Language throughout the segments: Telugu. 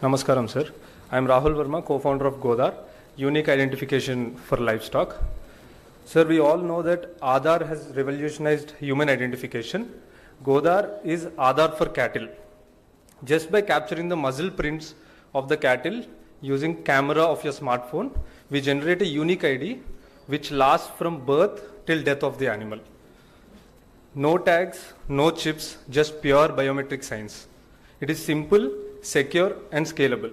Namaskaram, sir. I am Rahul Verma, co-founder of Godar, Unique Identification for Livestock. Sir, we all know that Aadhaar has revolutionized human identification. Godar is Aadhaar for cattle. Just by capturing the muzzle prints of the cattle using camera of your smartphone, we generate a unique ID which lasts from birth till death of the animal. No tags, no chips, just pure biometric science. It is simple, secure and scalable.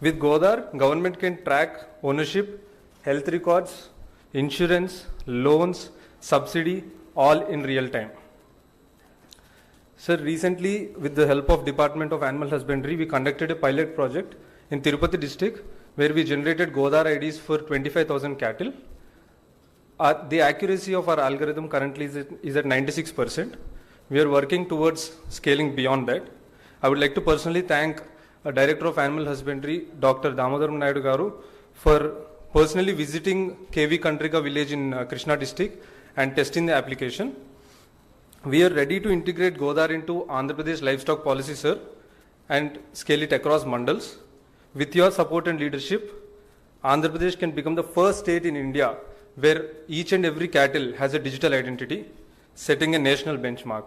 With Godar, government can track ownership, health records, insurance, loans, subsidy, all in real time. Sir, recently with the help of Department of Animal Husbandry, we conducted a pilot project in Tirupati district where we generated Godar IDs for 25,000 cattle. The accuracy of our algorithm currently is at 96%. We are working towards scaling beyond that. I would like to personally thank Director of Animal Husbandry, Dr. Damodaram Naidu Garu, for personally visiting KV Kantrika village in Krishna district and testing the application. We are ready to integrate Godar into Andhra Pradesh livestock policy, sir, and scale it across mandals. With your support and leadership, Andhra Pradesh can become the first state in India where each and every cattle has a digital identity, setting a national benchmark.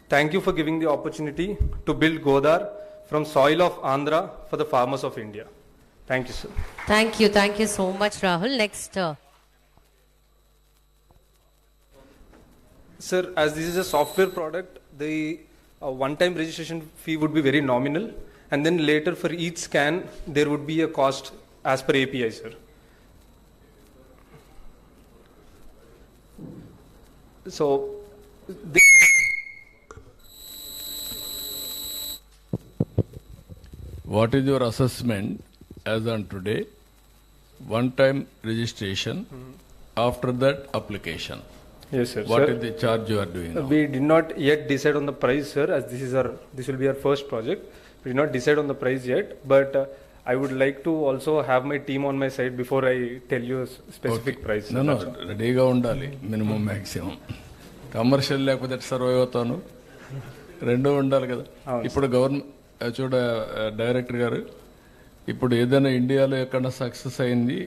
Thank you for giving the opportunity to build Godar from soil of Andhra for the farmers of India. Thank you, sir. Thank you so much, Rahul. Next. Sir, as this is a software product, the one-time registration fee would be very nominal, and then later for each scan, there would be a cost as per API, sir. So, what is your assessment as on today? One-time registration, after that application. yes, sir. What Sir, is the charge you are doing now? we did not yet decide on the price, sir, as this will be our first project. We did not decide on the price yet, but I would like to also have my team on my side before I tell you a specific price. sir. No, That's all. రెడీగా ఉండాలి మినిమం మ్యాక్సిమం. కమర్షియల్ లేకపోతే సర్వైవ్ అవుతాను, రెండూ ఉండాలి కదా. ఇప్పుడు గవర్నమెంట్ చూడ డైరెక్టర్ గారు, ఇప్పుడు ఏదైనా ఇండియాలో ఎక్కడ సక్సెస్ అయింది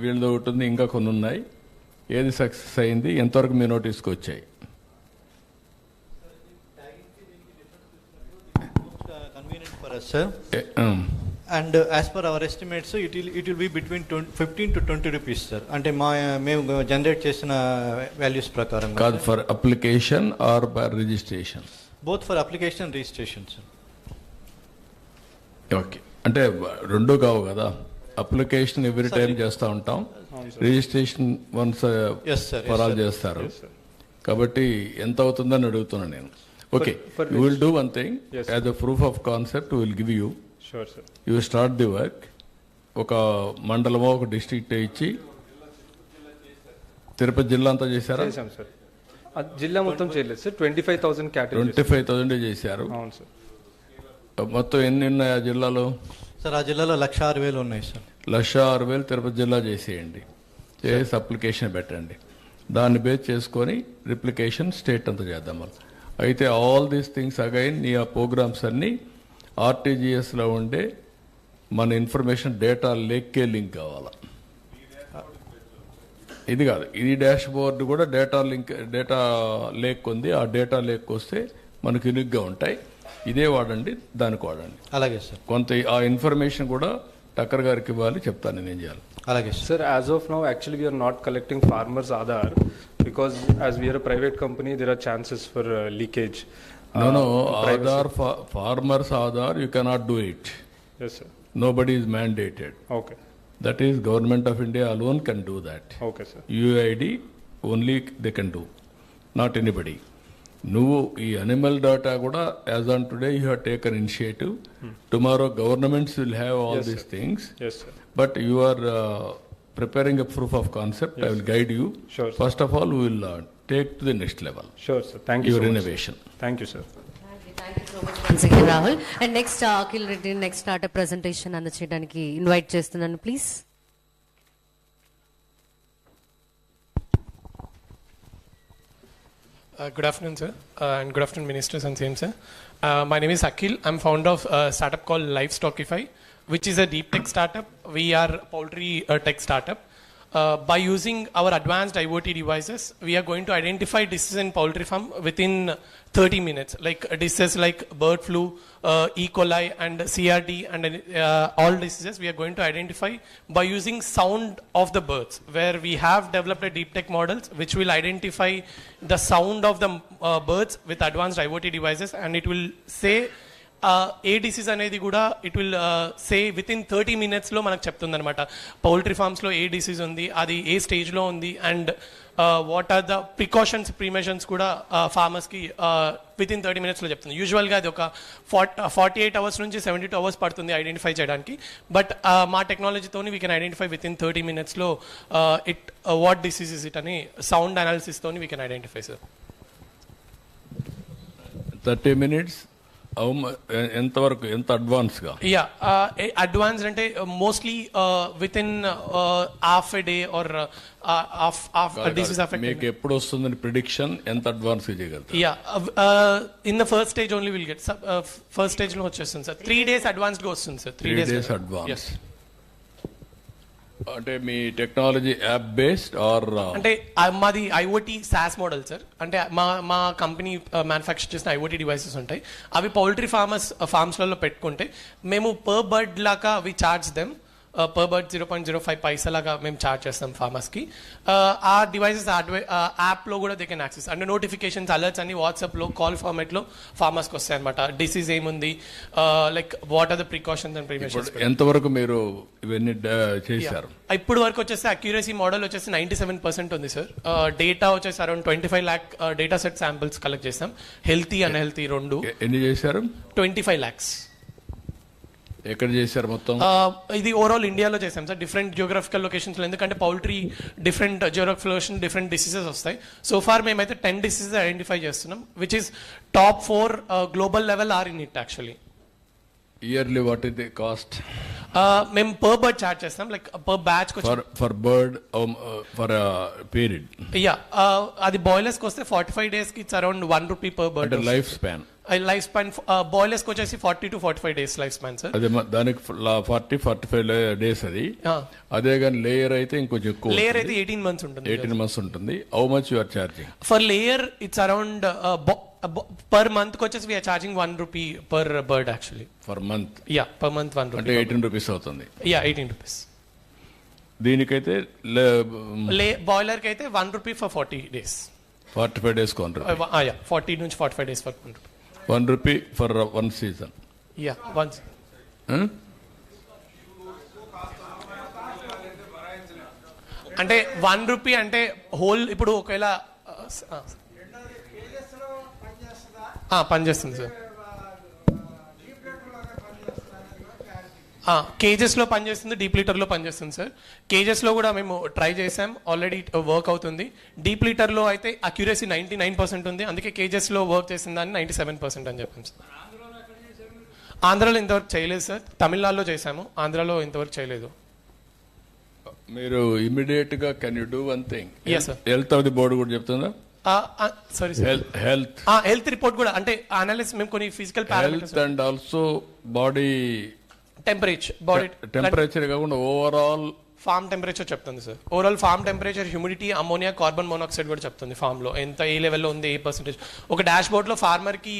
వీళ్ళది ఒకటి ఉంది, ఇంకా కొన్ని ఉన్నాయి. ఏది సక్సెస్ అయింది, ఎంతవరకు మీ నోటీస్కి వచ్చాయి? Convenient for us, sir. And as per our estimates, it will be between 15 to 20 rupees, sir. అంటే మేము జనరేట్ చేసిన వాల్యూస్ ప్రకారం కాదు, for application or for registration? Both for application and registration, sir. Okay, అంటే రెండు కావు కదా. అప్లికేషన్ ఎవ్రీ టైం చేస్తూ ఉంటాం, రిజిస్ట్రేషన్ వన్స్ ఫర్ ఆల్ చేస్తారు. కాబట్టి ఎంత అవుతుందని అడుగుతున్నాను నేను. Okay, you will do one thing as a proof of concept will give you. Sure, sir. You start the work. ఒక మండలమో ఒక డిస్ట్రిక్ట్ ఇచ్చి, తిరుపతి జిల్లా అంతా చేశారా? చేశాం, సార్. జిల్లా మొత్తం చేయలేదు, సార్. 25,000 క్యాటల్. 25,000 చేశారు. అవును, సార్. మొత్తం ఎన్ని ఉన్నాయి ఆ జిల్లాలో? సార్, ఆ జిల్లాలో 106,000 ఉన్నాయి, సార్. 106,000 తిరుపతి జిల్లా చేసేయండి, చేసి అప్లికేషన్ పెట్టండి. దాన్ని బేస్ చేసుకొని రిప్లికేషన్ స్టేట్ అంతా చేద్దాం. వాళ్ళు అయితే ఆల్ దీస్ థింగ్స్ అగైన్ నీ ఆ ప్రోగ్రామ్స్ అన్నీ ఆర్టీజీఎస్లో ఉండే మన ఇన్ఫర్మేషన్ డేటా లేక్కే లింక్ కావాలి. ఇది కాదు, ఇది డాష్ బోర్డ్ కూడా డేటా లేక్ ఉంది. ఆ డేటా లేక్ వస్తే మనకు యూనిక్గా ఉంటాయి. ఇదే వాడండి, దానికి వాడండి. అలాగే, సార్. కొంత ఆ ఇన్ఫర్మేషన్ కూడా టక్కర్ గారికి ఇవ్వాలి, చెప్తాను నేను ఏం చేయాలి. అలాగే, Sir, as of now, actually we are not collecting farmers' Aadhaar because as we are a private company, there are chances for leakage. No, privacy. Aadhaar, farmers Aadhaar, you cannot do it. Yes, sir. Nobody is mandated. Okay. That is, Government of India alone can do that. Okay, sir. UID only they can do, not anybody. నువ్వు ఈ అనిమల్ డేటా కూడా as on today you have taken initiative. Tomorrow governments will have all Yes, these sir. Things. Yes, sir. But you are preparing a proof of concept. Yes. I will guide you. Sure, sir. First of all, we will take to the next level Sure, sir. Thank you your so much. innovation. Thank you, sir. Thank you so much once again, Rahul. And next, Akhil Reddy, next startup presentation అందచేయడానికి ఇన్వైట్ చేస్తున్నాను, please. Good afternoon, sir, and good afternoon, ministers and same, sir. My name is Akhil. I'm founder of a startup called Livestockify, which is a deep tech startup. We are a poultry tech startup. By using our advanced IoT devices, we are going to identify diseases in poultry farm within 30 minutes, like diseases like bird flu, E. coli, and CRD, and all diseases we are going to identify by using sound of the birds, where we have developed a deep tech models which will identify the sound of the birds with advanced IoT devices, and it will say A disease అనేది కూడా it will say with in 30 minutesలో మనకు చెప్తుంది అనమాట. పౌల్ట్రీ ఫార్మ్స్లో ఏ డిసీజ్ ఉంది, అది ఏ స్టేజ్లో ఉంది, and what are the precautions permissions కూడా ఫార్మర్స్కి విత్ ఇన్ 30 minutesలో చెప్తుంది. యూజువల్గా అది ఒక 48 hours నుంచి 72 hours పడుతుంది ఐడెంటిఫై చేయడానికి. బట్ మా టెక్నాలజీతోని we can identify within 30 minutesలో it what disease is it అని సౌండ్ అనాలిసిస్తోని we can identify, sir. 30 minutes ఎంతవరకు, ఎంత అడ్వాన్స్గా? యా, అడ్వాన్స్ అంటే mostly within half a day or half disease affect. మీకు ఎప్పుడు వస్తుందని ప్రిడిక్షన్ ఎంత అడ్వాన్స్ చేయగలుగుతారు? Yeah, in the first stage only will get. First stage లో వచ్చేస్తుంది సార్. 3 days అడ్వాన్స్గా వస్తుంది సార్. 3 days advance. అంటే మీ టెక్నాలజీ యాప్ బేస్డ్ ఆర్? అంటే మాది ఐఓటీ సాస్ మోడల్ సార్. అంటే మా కంపెనీ మ్యానుఫ్యాక్చర్ చేసిన ఐఓటీ డివైసెస్ ఉంటాయి. అవి పౌల్ట్రీ ఫార్మ్స్లలో పెట్టుకుంటే మేము పర్ బర్డ్ లాగా అవి చార్జ్ దెమ్. పర్ బర్డ్ 0.05 పైసలాగా మేము ఛార్జ్ చేస్తాం ఫార్మర్స్కి. ఆ డివైసెస్ యాప్లో కూడా దే కెన్ యాక్సెస్. అంటే నోటిఫికేషన్స్, అలర్ట్స్ అన్ని వాట్సాప్లో కాల్ ఫార్మాట్లో ఫార్మర్స్కి వస్తాయి అనమాట. డిసీజ్ ఏముంది, like what are the precautions and preventions. ఎంతవరకు మీరు ఇవన్నీ చేశారు? ఇప్పుడు వరకు వచ్చేసి అక్యూరసీ మోడల్ వచ్చేసి 97% ఉంది సార్. డేటా వచ్చేసి around 25 lakh data set samples collect చేస్తాం, హెల్తీ అన్హెల్తీ రెండు. ఎన్ని చేశారు? 25 lakhs. ఎక్కడ చేశారు మొత్తం? ఇది ఓవరాల్ ఇండియాలో చేసాం సార్, డిఫరెంట్ జియోగ్రఫికల్ లొకేషన్స్లో. ఎందుకంటే poultry different geographical location, different diseases వస్తాయి. సో ఫార్ మేమైతే 10 diseases ఐడెంటిఫై చేస్తున్నాం, which is top 4 global level are in it actually. Yearly what is the cost? మేము పర్ బర్డ్ చార్జ్ చేస్తాం, like per batch for bird for period. Yeah, అది బాయిలర్స్కి వస్తే 45 daysకి it's around 1 rupee per bird. Life span బాయిలర్స్కి వచ్చేసి 40 to 45 days life span sir. అదే దానికి 40-45 days అది. అదే కానీ లేయర్ అయితే ఇంకొంచెం ఎక్కువ. లేయర్ అయితే 18 months ఉంటుంది. 18 months ఉంటుంది. How much you are charging? For layer it's around per month వచ్చేసి we are charging 1 rupee per bird actually. Per month? Yeah, per month 1 rupee. అంటే 18 rupees అవుతుంది. Yeah, 18 rupees. దీనికైతే బాయిలర్కి అయితే 1 rupee ఫర్ 40 days. 45 days కు 1 rupee. యా, 40 నుంచి 45 days for 1 rupee. 1 rupee for 1 season. Yeah, once. అంటే 1 rupee అంటే హోల్. ఇప్పుడు ఒకవేళ పనిచేస్తుంది సార్. కేజెస్లో పనిచేస్తుంది, డీప్ లీటర్లో పనిచేస్తుంది సార్. కేజెస్లో కూడా మేము ట్రై చేసాం, ఆల్రెడీ వర్క్ అవుతుంది. డీప్ లీటర్లో అయితే అక్యురసీ 99% ఉంది, అందుకే కేజెస్లో వర్క్ చేసిన దాన్ని 97% అని చెప్పాం సార్. ఆంధ్రాలో ఇంతవరకు చేయలేదు సార్. తమిళనాడులో చేశాము, ఆంధ్రాలో ఇంతవరకు చేయలేదు. మీరు ఇమీడియట్ గా can you do one thing? Yes, sir. Health of the board కూడా చెప్తుందా? సారీ సార్, హెల్త్ రిపోర్ట్ కూడా. అంటే అనాలిసిస్ మేము కొన్ని physical health and also body temperature కాకుండా ఓవరాల్ ఫార్మ్ టెంపరేచర్ చెప్తుంది sir. Overall farm temperature, humidity, ammonia, carbon monoxide కూడా చెప్తుంది ఫార్మ్ లో ఎంత ఏ లెవెల్లో ఉంది, ఏ పర్సెంటేజ్. ఒక డాష్ బోర్డ్ లో ఫార్మర్ కి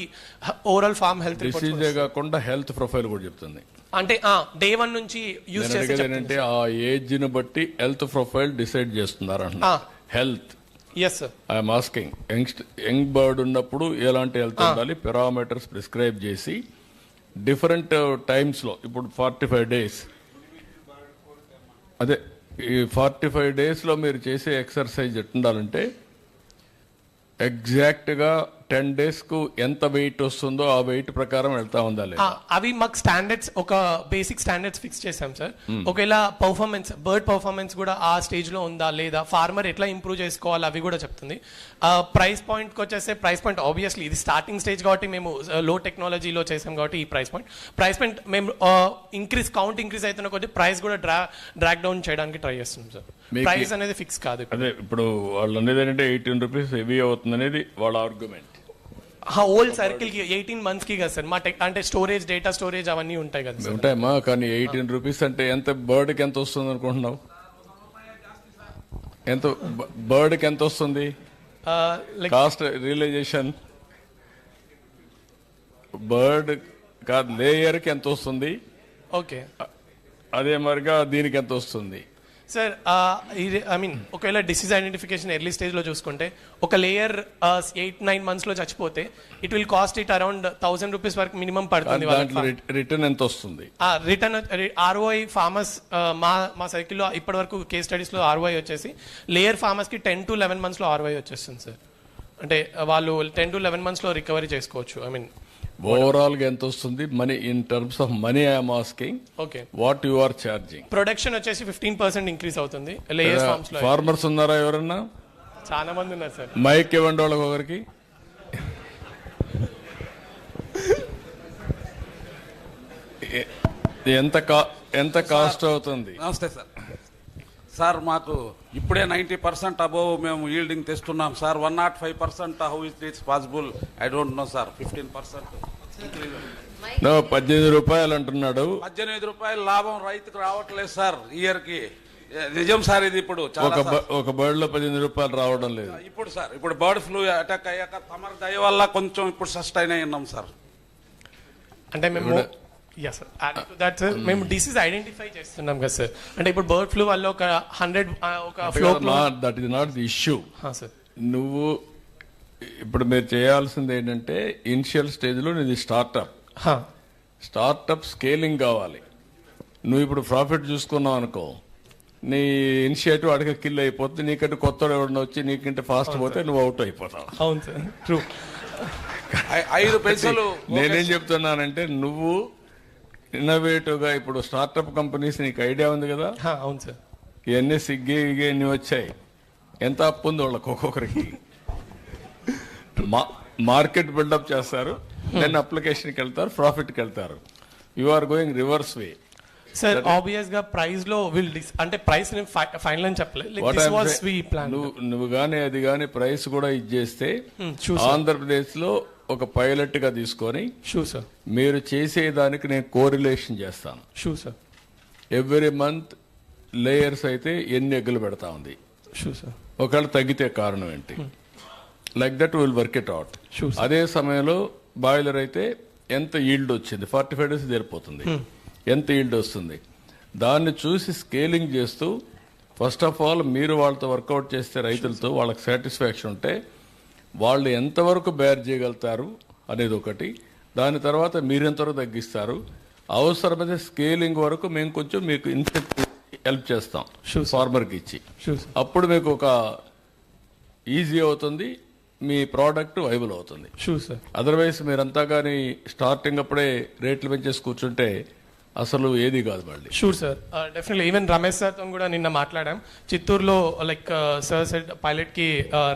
ఓవరాల్ ఫార్మ్ హెల్త్ డిసీజే కాకుండా హెల్త్ ప్రొఫైల్ కూడా చెప్తుంది. అంటే డే 1 నుంచి యూజ్ చేసేదంటే ఆ ఏజ్ ని బట్టి హెల్త్ ప్రొఫైల్ డిసైడ్ చేస్తున్నారు అంట. Health. Yes sir, I'm asking, young bird ఉన్నప్పుడు ఎలాంటి హెల్త్ ఉండాలి, పారామీటర్స్ ప్రిస్క్రైబ్ చేసి డిఫరెంట్ టైమ్స్ లో. ఇప్పుడు 45 days, అదే ఈ 45 days లో మీరు చేసే ఎక్సర్సైజ్ ఎట్టుండాలంటే ఎగ్జాక్ట్ గా 10 days కు ఎంత వెయిట్ వస్తుందో ఆ వెయిట్ ప్రకారం వెళ్తా ఉందా లేదా? అవి మాకు స్టాండర్డ్స్, ఒక బేసిక్ స్టాండర్డ్స్ ఫిక్స్ చేసాం సార్. ఒకవేళ పర్ఫార్మెన్స్, బర్డ్ పర్ఫార్మెన్స్ కూడా ఆ స్టేజ్ లో ఉందా లేదా, ఫార్మర్ ఎట్లా ఇంప్రూవ్ చేసుకోవాలి అవి కూడా చెప్తుంది. ప్రైస్ పాయింట్కి వచ్చేస్తే, ప్రైస్ పాయింట్ ఆబ్వియస్లీ ఇది స్టార్టింగ్ స్టేజ్ కాబట్టి మేము లో టెక్నాలజీలో చేసాం కాబట్టి ఈ ప్రైస్ పాయింట్ మేము కౌంట్ ఇంక్రీజ్ అవుతున్న కొద్ది ప్రైస్ కూడా డ్రాక్ డౌన్ చేయడానికి ట్రై చేస్తున్నాం సార్. ప్రైస్ అనేది ఫిక్స్ కాదు. అదే ఇప్పుడు వాళ్ళు అనేది ఏంటంటే 18 రూపీస్ హెవీ అవుతుంది అనేది వాళ్ళ ఆర్గ్యుమెంట్. హోల్ సర్కిల్ కి 18 months కి కదా సార్. మా అంటే స్టోరేజ్, డేటా స్టోరేజ్ అవన్నీ ఉంటాయి కదా సార్. ఉంటాయమ్మా, కానీ 18 రూపీస్ అంటే ఎంత బర్డ్కి ఎంత వస్తుంది అనుకుంటున్నావు? ఎంత బర్డ్కి ఎంత వస్తుంది కాస్ట్ రియలైజేషన్? బర్డ్ కాదు, లేయర్కి ఎంత వస్తుంది? ఓకే, అదే మరిగా దీనికి ఎంత వస్తుంది సార్? ఐ మీన్ ఒకవేళ డిసీజ్ ఐడెంటిఫికేషన్ ఎర్లీ స్టేజ్ లో చూసుకుంటే ఒక లేయర్ 8-9 months లో చచ్చిపోతే it will cost it around 1000 rupees వరకు మినిమం పడుతుంది. రిటర్న్ ఎంత వస్తుంది? రిటర్న్ ROI ఫార్మర్స్, మా సైకిల్లో ఇప్పటి వరకు కేస్ స్టడీస్ లో ROI వచ్చేసి లేయర్ ఫార్మర్స్ కి 10 to 11 months లో ROI వచ్చేస్తుంది సార్. అంటే వాళ్ళు 10 to 11 months లో రికవరీ చేసుకోవచ్చు. ఐ మీన్ ఓవరాల్ గా ఎంత వస్తుంది money? In terms of money I'm asking. Okay, what you are charging? Production వచ్చేసి 15% ఇంక్రీజ్ అవుతుంది లేయర్స్ ఫార్మ్స్ లో. ఫార్మర్స్ ఉన్నారా ఎవరన్నా? చాలా మంది ఉన్నారు సార్. మైక్ ఇవ్వండి వాళ్ళకి ఒకరికి. ఎంత కాస్ట్ అవుతుంది? నమస్తే సార్. సార్ మాకు ఇప్పుడే 90% అబోవ్ మేము ఈల్డింగ్ తెస్తున్నాం సార్. 105% how is it's possible? I don't know sir. 15% 18 రూపాయలు అంటున్నాడు. 18 రూపాయలు లాభం రైతుకు రావట్లేదు సార్ ఇయర్ కి. నిజం సార్ ఇది. ఇప్పుడు ఒక బర్డ్ లో 18 రూపాయలు రావడం లేదు ఇప్పుడు సార్. ఇప్పుడు బర్డ్ ఫ్లూ అటాక్ అయ్యాక తమరి దయ వల్ల కొంచెం ఇప్పుడు సస్టైన్ అయి ఉన్నాం సార్. అంటే మేము మేము డిసీజ్ ఐడెంటిఫై చేస్తున్నాం కదా సార్. అంటే ఇప్పుడు బర్డ్ ఫ్లూ వల్ల ఒక 100 ఒక flow. That is not the issue sir. నువ్వు ఇప్పుడు మీరు చేయాల్సింది ఏంటంటే ఇనిషియల్ స్టేజ్ లో నీది స్టార్ట్అప్ స్కేలింగ్ కావాలి. నువ్వు ఇప్పుడు ప్రాఫిట్ చూసుకున్నావు అనుకో, నీ ఇనిషియేటివ్ అడిగే కిల్ అయిపోతుంది. నీకంటే కొత్త ఎవరిని వచ్చి నీకంటే ఫాస్ట్ పోతే నువ్వు అవుట్ అయిపోతావు. అవును సార్, ట్రూ. 5 పైసలు. నేనేం చెప్తున్నానంటే నువ్వు ఇన్నోవేటివ్ గా ఇప్పుడు స్టార్ట్అప్ కంపెనీస్ నీకు ఐడియా ఉంది కదా? అవును సార్. ఇవన్నీ సిగ్గి ఇవన్నీ వచ్చాయి. ఎంత అప్పు ఉంది వాళ్ళకి ఒక్కొక్కరికి? మార్కెట్ బిల్డప్ చేస్తారు, దెన్ అప్లికేషన్కి వెళ్తారు, ప్రాఫిట్కి వెళ్తారు. You are going reverse way sir. Obvious గా ప్రైస్ లో అంటే ప్రైస్ ఫైనల్ అని చెప్పలేదు. నువ్వు గానీ అది గానీ ప్రైస్ కూడా ఇచ్చేస్తే ఆంధ్రప్రదేశ్ లో ఒక పైలట్ గా తీసుకొని మీరు చేసేదానికి నేను కోరిలేషన్ చేస్తాను. ఎవ్రీ మంత్ లేయర్స్ అయితే ఎన్ని ఎగ్గులు పెడతా ఉంది, ఒకవేళ తగ్గితే కారణం ఏంటి, like that will work it out. అదే సమయంలో బాయిలర్ అయితే ఎంత ఈల్డ్ వచ్చింది, 45 days జరిపోతుంది, ఎంత ఈల్డ్ వస్తుంది, దాన్ని చూసి స్కేలింగ్ చేస్తూ ఫస్ట్ ఆఫ్ ఆల్ మీరు వాళ్ళతో వర్కౌట్ చేస్తే రైతులతో వాళ్ళకి సాటిస్ఫాక్షన్ ఉంటే వాళ్ళు ఎంతవరకు బేర్ చేయగలుగుతారు అనేది ఒకటి. దాని తర్వాత మీరు ఎంతవరకు తగ్గిస్తారు, అవసరమైతే స్కేలింగ్ వరకు మేము కొంచెం మీకు ఇన్సెంటివ్ హెల్ప్ చేస్తాం ఫార్మర్కి ఇచ్చి. అప్పుడు మీకు ఒక ఈజీ అవుతుంది, మీ ప్రోడక్ట్ వైబుల్ అవుతుంది. అదర్వైజ్ మీరంతా కానీ స్టార్టింగ్ అప్పుడే రేట్లు పెంచేసి కూర్చుంటే అసలు ఏది కాదు మళ్ళీ. Sure sir, definitely. Even Ramesh సార్తో కూడా నిన్న మాట్లాడాం. చిత్తూరులో లైక్ సార్ సెడ్ పైలట్ కి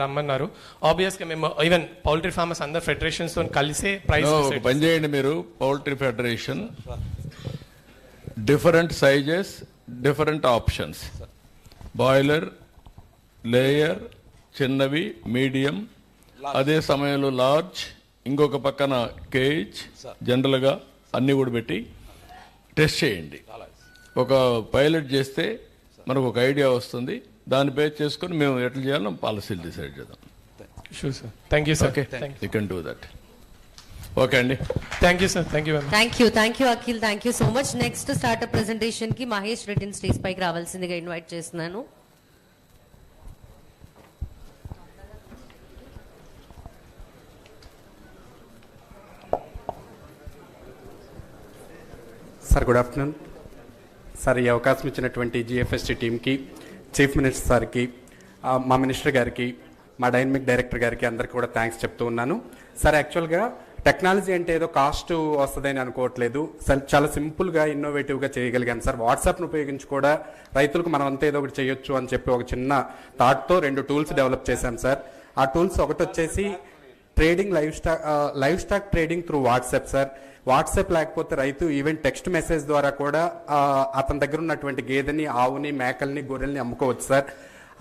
రమ్మన్నారు. ఆబ్వియస్ గా మేము ఈవెన్ పౌల్ట్రీ ఫార్మర్స్ అందరు ఫెడరేషన్స్ తో కలిసే ప్రైస్ పని చేయండి. మీరు poultry federation, different sizes, different options, boiler, layer, చిన్నవి, మీడియం, అదే సమయంలో లార్జ్, ఇంకొక పక్కన కేజ్, జనరల్ గా అన్ని కూడా పెట్టి టెస్ట్ చేయండి. ఒక పైలట్ చేస్తే మనకు ఒక ఐడియా వస్తుంది, దాన్ని బేస్ చేసుకుని మేము ఎట్లా చేయాలో పాలసీలు డిసైడ్ చేద్దాం. Sure sir, thank you sir. Okay, you can do that. Okay అండి, thank you sir. Thank you Akhil, thank you so much. Next startup presentation కి మహేష్ రెడ్డిని స్టేజ్ పైకి రావాల్సిందిగా ఇన్వైట్ చేస్తున్నాను. Sir good afternoon sir. ఈ అవకాశం ఇచ్చినటువంటి GFST టీంకి, చీఫ్ మినిస్టర్ సార్కి, మా మినిస్టర్ గారికి, మా డైనమిక్ డైరెక్టర్ గారికి అందరికీ కూడా థ్యాంక్స్ చెప్తూ ఉన్నాను. సార్ యాక్చువల్గా టెక్నాలజీ అంటే ఏదో కాస్ట్ వస్తుందని అనుకోవట్లేదు సార్, చాలా సింపుల్గా ఇన్నోవేటివ్గా చేయగలిగాం సార్. వాట్సాప్ను ఉపయోగించి కూడా రైతులకు మనం అంతా ఏదో ఒకటి చేయొచ్చు అని చెప్పి ఒక చిన్న థాట్తో 2 టూల్స్ డెవలప్ చేశాం సార్. ఆ టూల్స్ ఒకటి వచ్చేసి trading live stock trading through WhatsApp sir. WhatsApp లేకపోతే రైతు ఈవెన్ టెక్స్ట్ మెసేజ్ ద్వారా కూడా అతని దగ్గర ఉన్నటువంటి గేదెని, ఆవుని, మేకల్ని, గొర్రెల్ని అమ్ముకోవచ్చు సార్.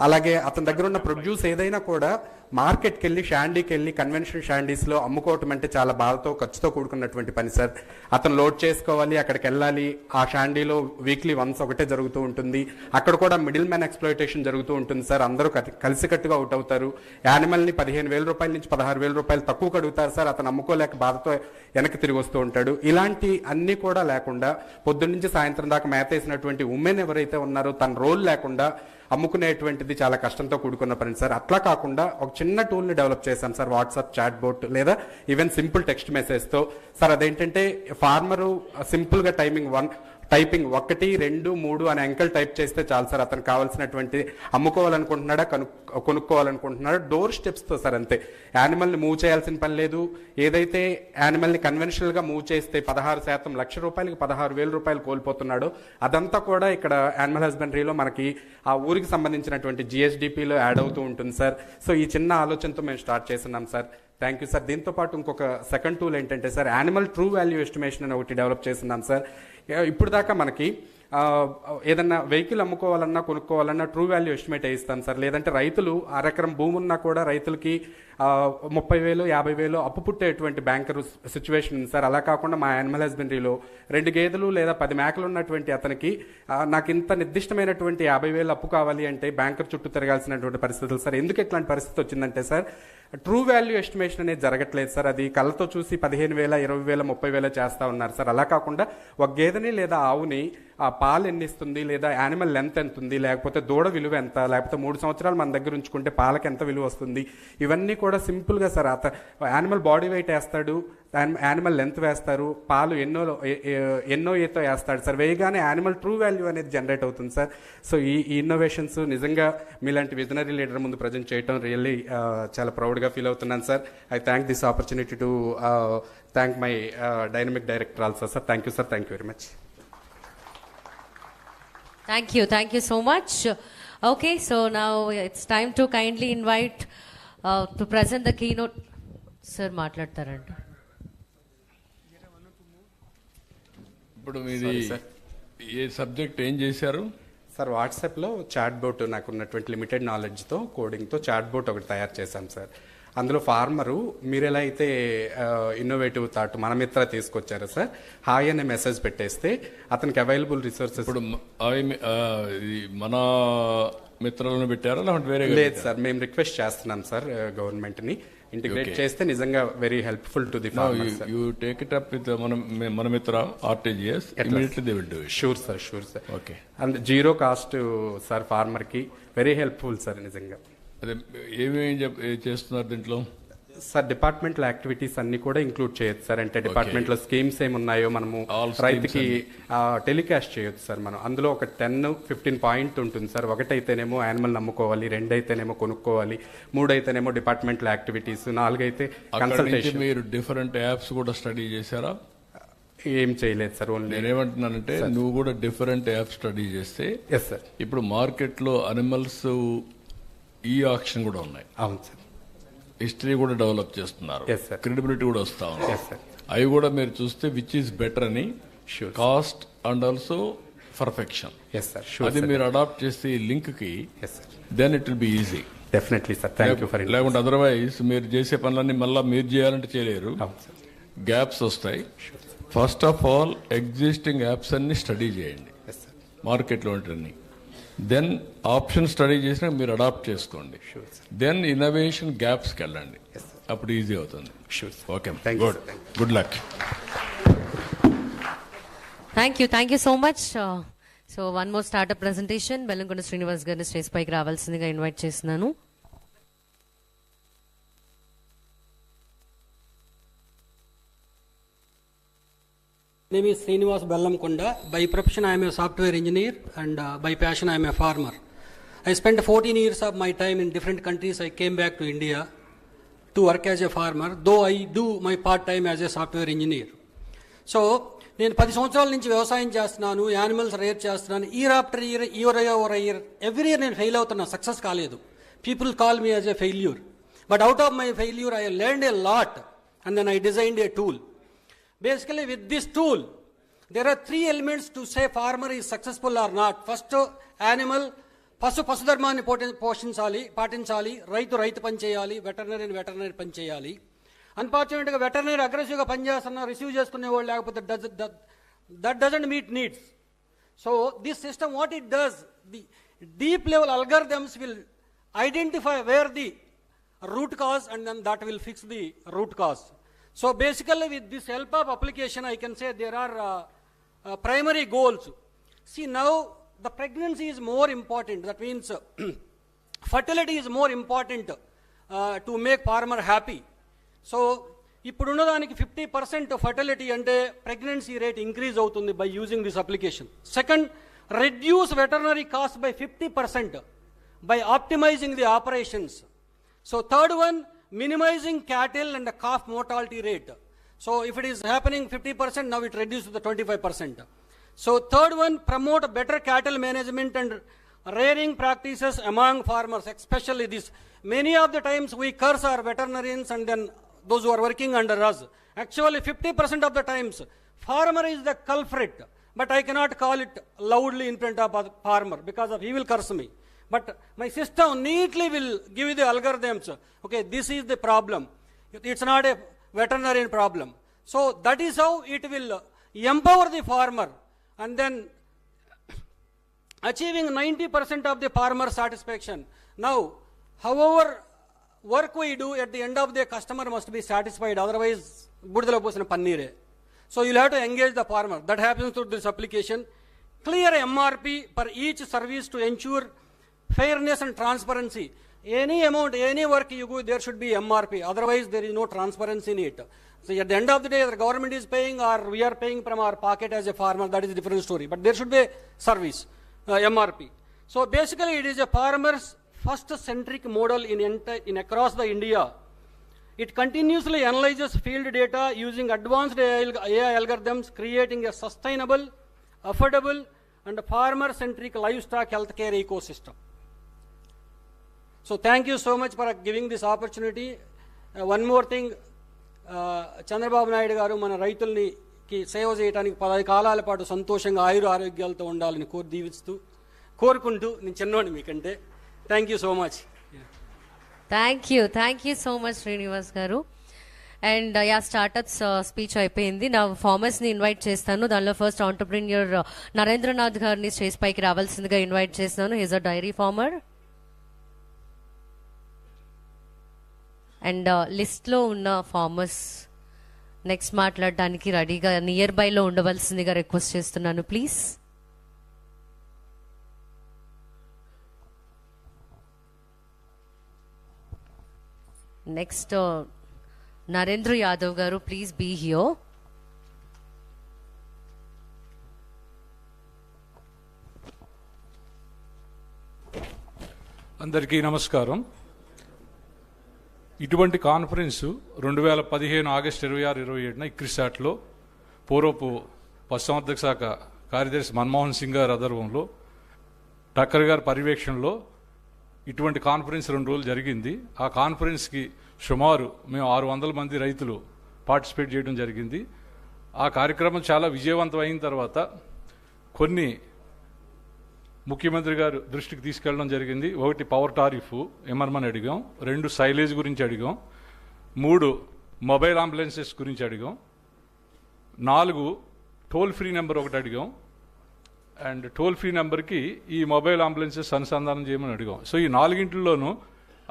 అలాగే అతని దగ్గర ఉన్న ప్రొడ్యూస్ ఏదైనా కూడా మార్కెట్కి వెళ్ళి, షాండీకి వెళ్ళి, కన్వెన్షన్ షాండీస్లో అమ్ముకోవటం అంటే చాలా బాధతో, ఖర్చుతో కూడుకున్నటువంటి పని సార్. అతను లోడ్ చేసుకోవాలి, అక్కడికి వెళ్ళాలి. ఆ షాండీలో వీక్లీ వన్స్ ఒకటే జరుగుతూ ఉంటుంది. అక్కడ కూడా మిడిల్ మ్యాన్ ఎక్స్ప్లాయిటేషన్ జరుగుతూ ఉంటుంది సార్. అందరూ కలిసికట్టుగా అవుట్ అవుతారు. యానిమల్ని 15,000 రూపాయల నుంచి 16,000 రూపాయలు తక్కువ కడుగుతారు సార్. అతను అమ్ముకోలేక బాధతో వెనక్కి తిరిగి వస్తూ ఉంటాడు. ఇలాంటి అన్నీ కూడా లేకుండా పొద్దున్న నుంచి సాయంత్రం దాకా మేత వేసినటువంటి ఉమెన్ ఎవరైతే ఉన్నారో తన రోల్ లేకుండా అమ్ముకునేటువంటిది చాలా కష్టంతో కూడుకున్న పని సార్. అట్లా కాకుండా ఒక చిన్న టూల్ని డెవలప్ చేశాం సార్, వాట్సాప్ చాట్ బోట్ లేదా ఈవెన్ సింపుల్ టెక్స్ట్ మెసేజ్తో సార్. అదేంటంటే ఫార్మరు సింపుల్గా టైపింగ్ 1, 2, 3 అని అంకెల్ టైప్ చేస్తే చాలు సార్. అతను కావాల్సినటువంటి అమ్ముకోవాలనుకుంటున్నాడా, కొనుక్కోవాలనుకుంటున్నాడా, డోర్ స్టెప్స్తో సార్ అంతే. యానిమల్ని మూవ్ చేయాల్సిన పని లేదు. ఏదైతే యానిమల్ని కన్వెన్షనల్గా మూవ్ చేస్తే 16% ₹1,00,000కి 16,000 రూపాయలు కోల్పోతున్నాడో అదంతా కూడా ఇక్కడ యానిమల్ హస్బెండరీలో మనకి ఆ ఊరికి సంబంధించినటువంటి GSDPలో యాడ్ అవుతూ ఉంటుంది సార్. సో ఈ చిన్న ఆలోచనతో మేము స్టార్ట్ చేస్తున్నాం సార్. Thank you sir. దీంతో పాటు ఇంకొక సెకండ్ టూల్ ఏంటంటే sir, animal true value estimation అని ఒకటి డెవలప్ చేస్తున్నాం సార్. ఇప్పుడు దాకా మనకి ఏదన్నా వెహికల్ అమ్ముకోవాలన్నా, కొనుక్కోవాలన్నా ట్రూ వాల్యూ ఎస్టిమేట్ వేయిస్తాం సార్. లేదంటే రైతులు 1 ఎకరం భూమి ఉన్నా కూడా రైతులకి 30,000, 50,000 అప్పు పుట్టేటువంటి బ్యాంకర్ సిచ్యువేషన్ ఉంది సార్. అలా కాకుండా మా యానిమల్ హస్బెండరీలో 2 గేదెలు లేదా 10 మేకలు ఉన్నటువంటి అతనికి నాకు ఇంత నిర్దిష్టమైనటువంటి 50,000 అప్పు కావాలి అంటే బ్యాంకర్ చుట్టూ తిరగాల్సినటువంటి పరిస్థితులు సార్. ఎందుకు ఇట్లాంటి పరిస్థితి వచ్చిందంటే సార్, ట్రూ వాల్యూ ఎస్టిమేషన్ అనేది జరగట్లేదు సార్. అది కళ్ళతో చూసి 15,000, 20,000, 30,000 చేస్తూ ఉన్నారు సార్. అలా కాకుండా ఒక గేదెని లేదా ఆవుని ఆ పాలు ఎన్ని ఇస్తుంది, లేదా యానిమల్ లెంత్ ఎంత ఉంది, లేకపోతే దూడ విలువ ఎంత, లేకపోతే 3 సంవత్సరాలు మన దగ్గర ఉంచుకుంటే పాలకి ఎంత విలువ వస్తుంది, ఇవన్నీ కూడా సింపుల్గా సార్. యానిమల్ బాడీ వెయిట్ వేస్తాడు, యానిమల్ లెంత్ వేస్తారు, పాలు ఎన్నో ఏతో వేస్తాడు సార్. వేయగానే యానిమల్ ట్రూ వాల్యూ అనేది జనరేట్ అవుతుంది సార్. సో ఈ ఇన్నోవేషన్స్ నిజంగా మీలాంటి విజనరీ లీడర్ ముందు ప్రజెంట్ చేయడం రియల్లీ చాలా ప్రౌడ్గా ఫీల్ అవుతున్నాను sir. I thank this opportunity to thank my dynamic director also sir. Thank you sir. Thank you very much. Thank you so much. Okay, so now it's time to kindly invite to present the keynote. Sir, మాట్లాడతారంట. ఇప్పుడు మీది ఏ సబ్జెక్ట్ ఏం చేశారు సార్? వాట్సాప్లో చాట్ బోట్, నాకు ఉన్నటువంటి లిమిటెడ్ నాలెడ్జ్తో కోడింగ్తో చాట్ బోట్ ఒకటి తయారు చేశాం సార్. అందులో ఫార్మరు మీరు ఎలా అయితే ఇన్నోవేటివ్ థాట్ మన మిత్ర తీసుకొచ్చారు సార్, హాయ్ అనే మెసేజ్ పెట్టేస్తే అతనికి అవైలబుల్ రిసోర్సెస్. ఇప్పుడు మన మిత్రులను పెట్టారా లేకపోతే వేరే? లేదు సార్, మేము రిక్వెస్ట్ చేస్తున్నాం సార్ గవర్నమెంట్ని ఇంటిగ్రేట్ చేస్తే నిజంగా very helpful to the farmers. You take it up with Mana Mitra RTGS, immediately they will do it. Sure sir, sure sir. Okay. And zero cost sir, ఫార్మర్కి వెరీ హెల్ప్ఫుల్ సార్ నిజంగా. అదే ఏమేమి చేస్తున్నారు దీంట్లో సార్? డిపార్ట్మెంటల్ యాక్టివిటీస్ అన్ని కూడా ఇంక్లూడ్ చేయొచ్చు సార్. అంటే డిపార్ట్మెంట్ లో స్కీమ్స్ ఏమున్నాయో మనము రైతుకి టెలికాస్ట్ చేయొచ్చు సార్. మనం అందులో ఒక 10-15 పాయింట్ ఉంటుంది సార్. 1 అయితేనేమో యానిమల్ నమ్ముకోవాలి, 2 అయితేనేమో కొనుక్కోవాలి, 3 అయితేనేమో డిపార్ట్మెంటల్ యాక్టివిటీస్, 4 అయితే కన్సల్టేషన్. మీరు డిఫరెంట్ యాప్స్ కూడా స్టడీ చేశారా? ఏం చేయలేదు సార్. ఓన్లీ నేనేమంటున్నానంటే నువ్వు కూడా డిఫరెంట్ యాప్ స్టడీ చేస్తే. Yes sir. ఇప్పుడు మార్కెట్ లో అనిమల్స్ ఈ ఆక్షన్ కూడా ఉన్నాయి. అవును సార్. హిస్టరీ కూడా డెవలప్ చేస్తున్నారు, క్రెడిబిలిటీ కూడా వస్తా ఉంది. అవి కూడా మీరు చూస్తే విచ్ ఈస్ బెటర్ అని, కాస్ట్ అండ్ ఆల్సో పర్ఫెక్షన్, అది మీరు అడాప్ట్ చేస్తే ఈ లింక్ కి, then it will be easy. Definitely sir. Thank you for it. లేకుంటే అదర్వైజ్ మీరు చేసే పనులన్నీ మళ్ళీ మీరు చేయాలంటే చేయలేరు, గ్యాప్స్ వస్తాయి. First of all existing apps అన్ని స్టడీ చేయండి మార్కెట్లో ఉంటుంది. దెన్ ఆప్షన్ స్టడీ చేసినా మీరు అడాప్ట్ చేసుకోండి. దెన్ ఇన్నోవేషన్ గ్యాప్స్కి వెళ్ళండి, అప్పుడు ఈజీ అవుతుంది. Okay, good luck. Thank you so much. So one more startup presentation, Bellamkonda Srinivas గారిని స్టేజ్ పైకి రావాల్సిందిగా ఇన్వైట్ చేస్తున్నాను. My name is Srinivas Bellamkonda. By profession, I am a software engineer, and by passion, I am a farmer. I spent 14 years of my time in different countries. I came back to India to work as a farmer, though I do my part-time as a software engineer. So, నేను 10 సంవత్సరాల నుంచి వ్యవసాయం చేస్తున్నాను, యానిమల్స్ రేర్ చేస్తున్నాను. Year after year, year every year నేను ఫెయిల్ అవుతున్నా, సక్సెస్ కాలేదు. People call me as a failure. But out of my failure I learned a lot and then I designed a tool. Basically, with this tool, there are 3 elements to say farmer is successful or not. First, animal, పశుధర్మాన్ని పాటించాలి, రైతు పని చేయాలి, వెటర్నరీ పని చేయాలి. అన్ఫార్చునేట్గా వెటర్నరీ అగ్రెసివ్గా పనిచేస్తున్నా, రిసీవ్ చేసుకునే వాళ్ళు లేకపోతే that doesn't meet needs. So this system what it does, the deep level algorithms will identify where the root cause and then that will fix the root cause. So basically with this help of application I can say there are primary goals. See, now the pregnancy is more important. That means fertility is more important to make farmer happy. So ఇప్పుడున్న దానికి 50% fertility అంటే pregnancy rate increase అవుతుంది by using this application. Second, reduce veterinary cost by 50% by optimizing the operations. So third one, minimizing cattle and the calf mortality rate. So if it is happening 50%, now it reduces to the 25%. So third one, promote better cattle management and rearing practices among farmers, especially this. Many of the times we curse our veterinarians and then those who are working under us. Actually 50% of the times farmer is the culprit, but I cannot call it loudly in front of a farmer because he will curse me. But my system neatly will give you the algorithms. Okay, this is the problem. It's not a veterinarian problem. So that is how it will empower the farmer and then achieving 90% of the farmer satisfaction. Now, however work we do, at the end of the customer must be satisfied, otherwise budala posina pannire. So you'll have to engage the farmer. That happens through this application. Clear MRP per each service to ensure fairness and transparency. Any amount, any work you do, there should be MRP. Otherwise, there is no transparency in it. So at the end of the day, the government is paying or we are paying from our pocket as a farmer, that is a different story. But there should be a service, MRP. So basically, it is a farmer's first-centric model in across the India. It continuously analyzes field data using advanced AI algorithms, creating a sustainable, affordable, and farmer-centric livestock healthcare ecosystem. So thank you so much for giving this opportunity. One more thing, Chandrababu Naidu గారు మన రైతుల్ని సేవ చేయడానికి 10 కాలాల పాటు సంతోషంగా ఆరోగ్యాలతో ఉండాలని కోరుకుంటూ నేను చిన్నవాడిని మీకంటే. Thank you so much. Thank you so much Srinivas garu. And startups speech అయిపోయింది. నా ఫార్మర్స్ని ఇన్వైట్ చేస్తాను. దానిలో ఫస్ట్ ఆంటర్ప్రెన్యూర్ నరేంద్రనాథ్ గారిని స్టేజ్ పైకి రావాల్సిందిగా ఇన్వైట్ చేస్తున్నాను. He's a dairy farmer. And లిస్ట్లో ఉన్న ఫార్మర్స్ నెక్స్ట్ మాట్లాడడానికి రెడీగా నియర్ బైలో ఉండవలసిందిగా రిక్వెస్ట్ చేస్తున్నాను ప్లీజ్. నెక్స్ట్ నరేంద్ర యాదవ్ గారు, ప్లీజ్ బీ హియర్. అందరికీ నమస్కారం. ఇటువంటి కాన్ఫరెన్సు 2015 ఆగస్టు 26-27 ఇక్రిసాట్లో పూర్వపు పశుసంవర్ధక శాఖ కార్యదర్శి మన్మోహన్ సింగ్ గారి ఆధ్వర్యంలో ఠక్కర్ గారి పర్యవేక్షణలో ఇటువంటి కాన్ఫరెన్స్ 2 రోజులు జరిగింది. ఆ కాన్ఫరెన్స్కి సుమారు మేము 600 మంది రైతులు పార్టిసిపేట్ చేయడం జరిగింది. ఆ కార్యక్రమం చాలా విజయవంతం అయిన తర్వాత కొన్ని ముఖ్యమంత్రి గారు దృష్టికి తీసుకెళ్ళడం జరిగింది. 1 పవర్ టారిఫ్ ఏమని అడిగాం, 2 సైలేజ్ గురించి అడిగాం, 3 మొబైల్ అంబులెన్సెస్ గురించి అడిగాం, 4 టోల్ ఫ్రీ నెంబర్ ఒకటి అడిగాం, అండ్ టోల్ ఫ్రీ నెంబర్కి ఈ మొబైల్ అంబులెన్సెస్ అనుసంధానం చేయమని అడిగాం. సో ఈ 4గింటిలోనూ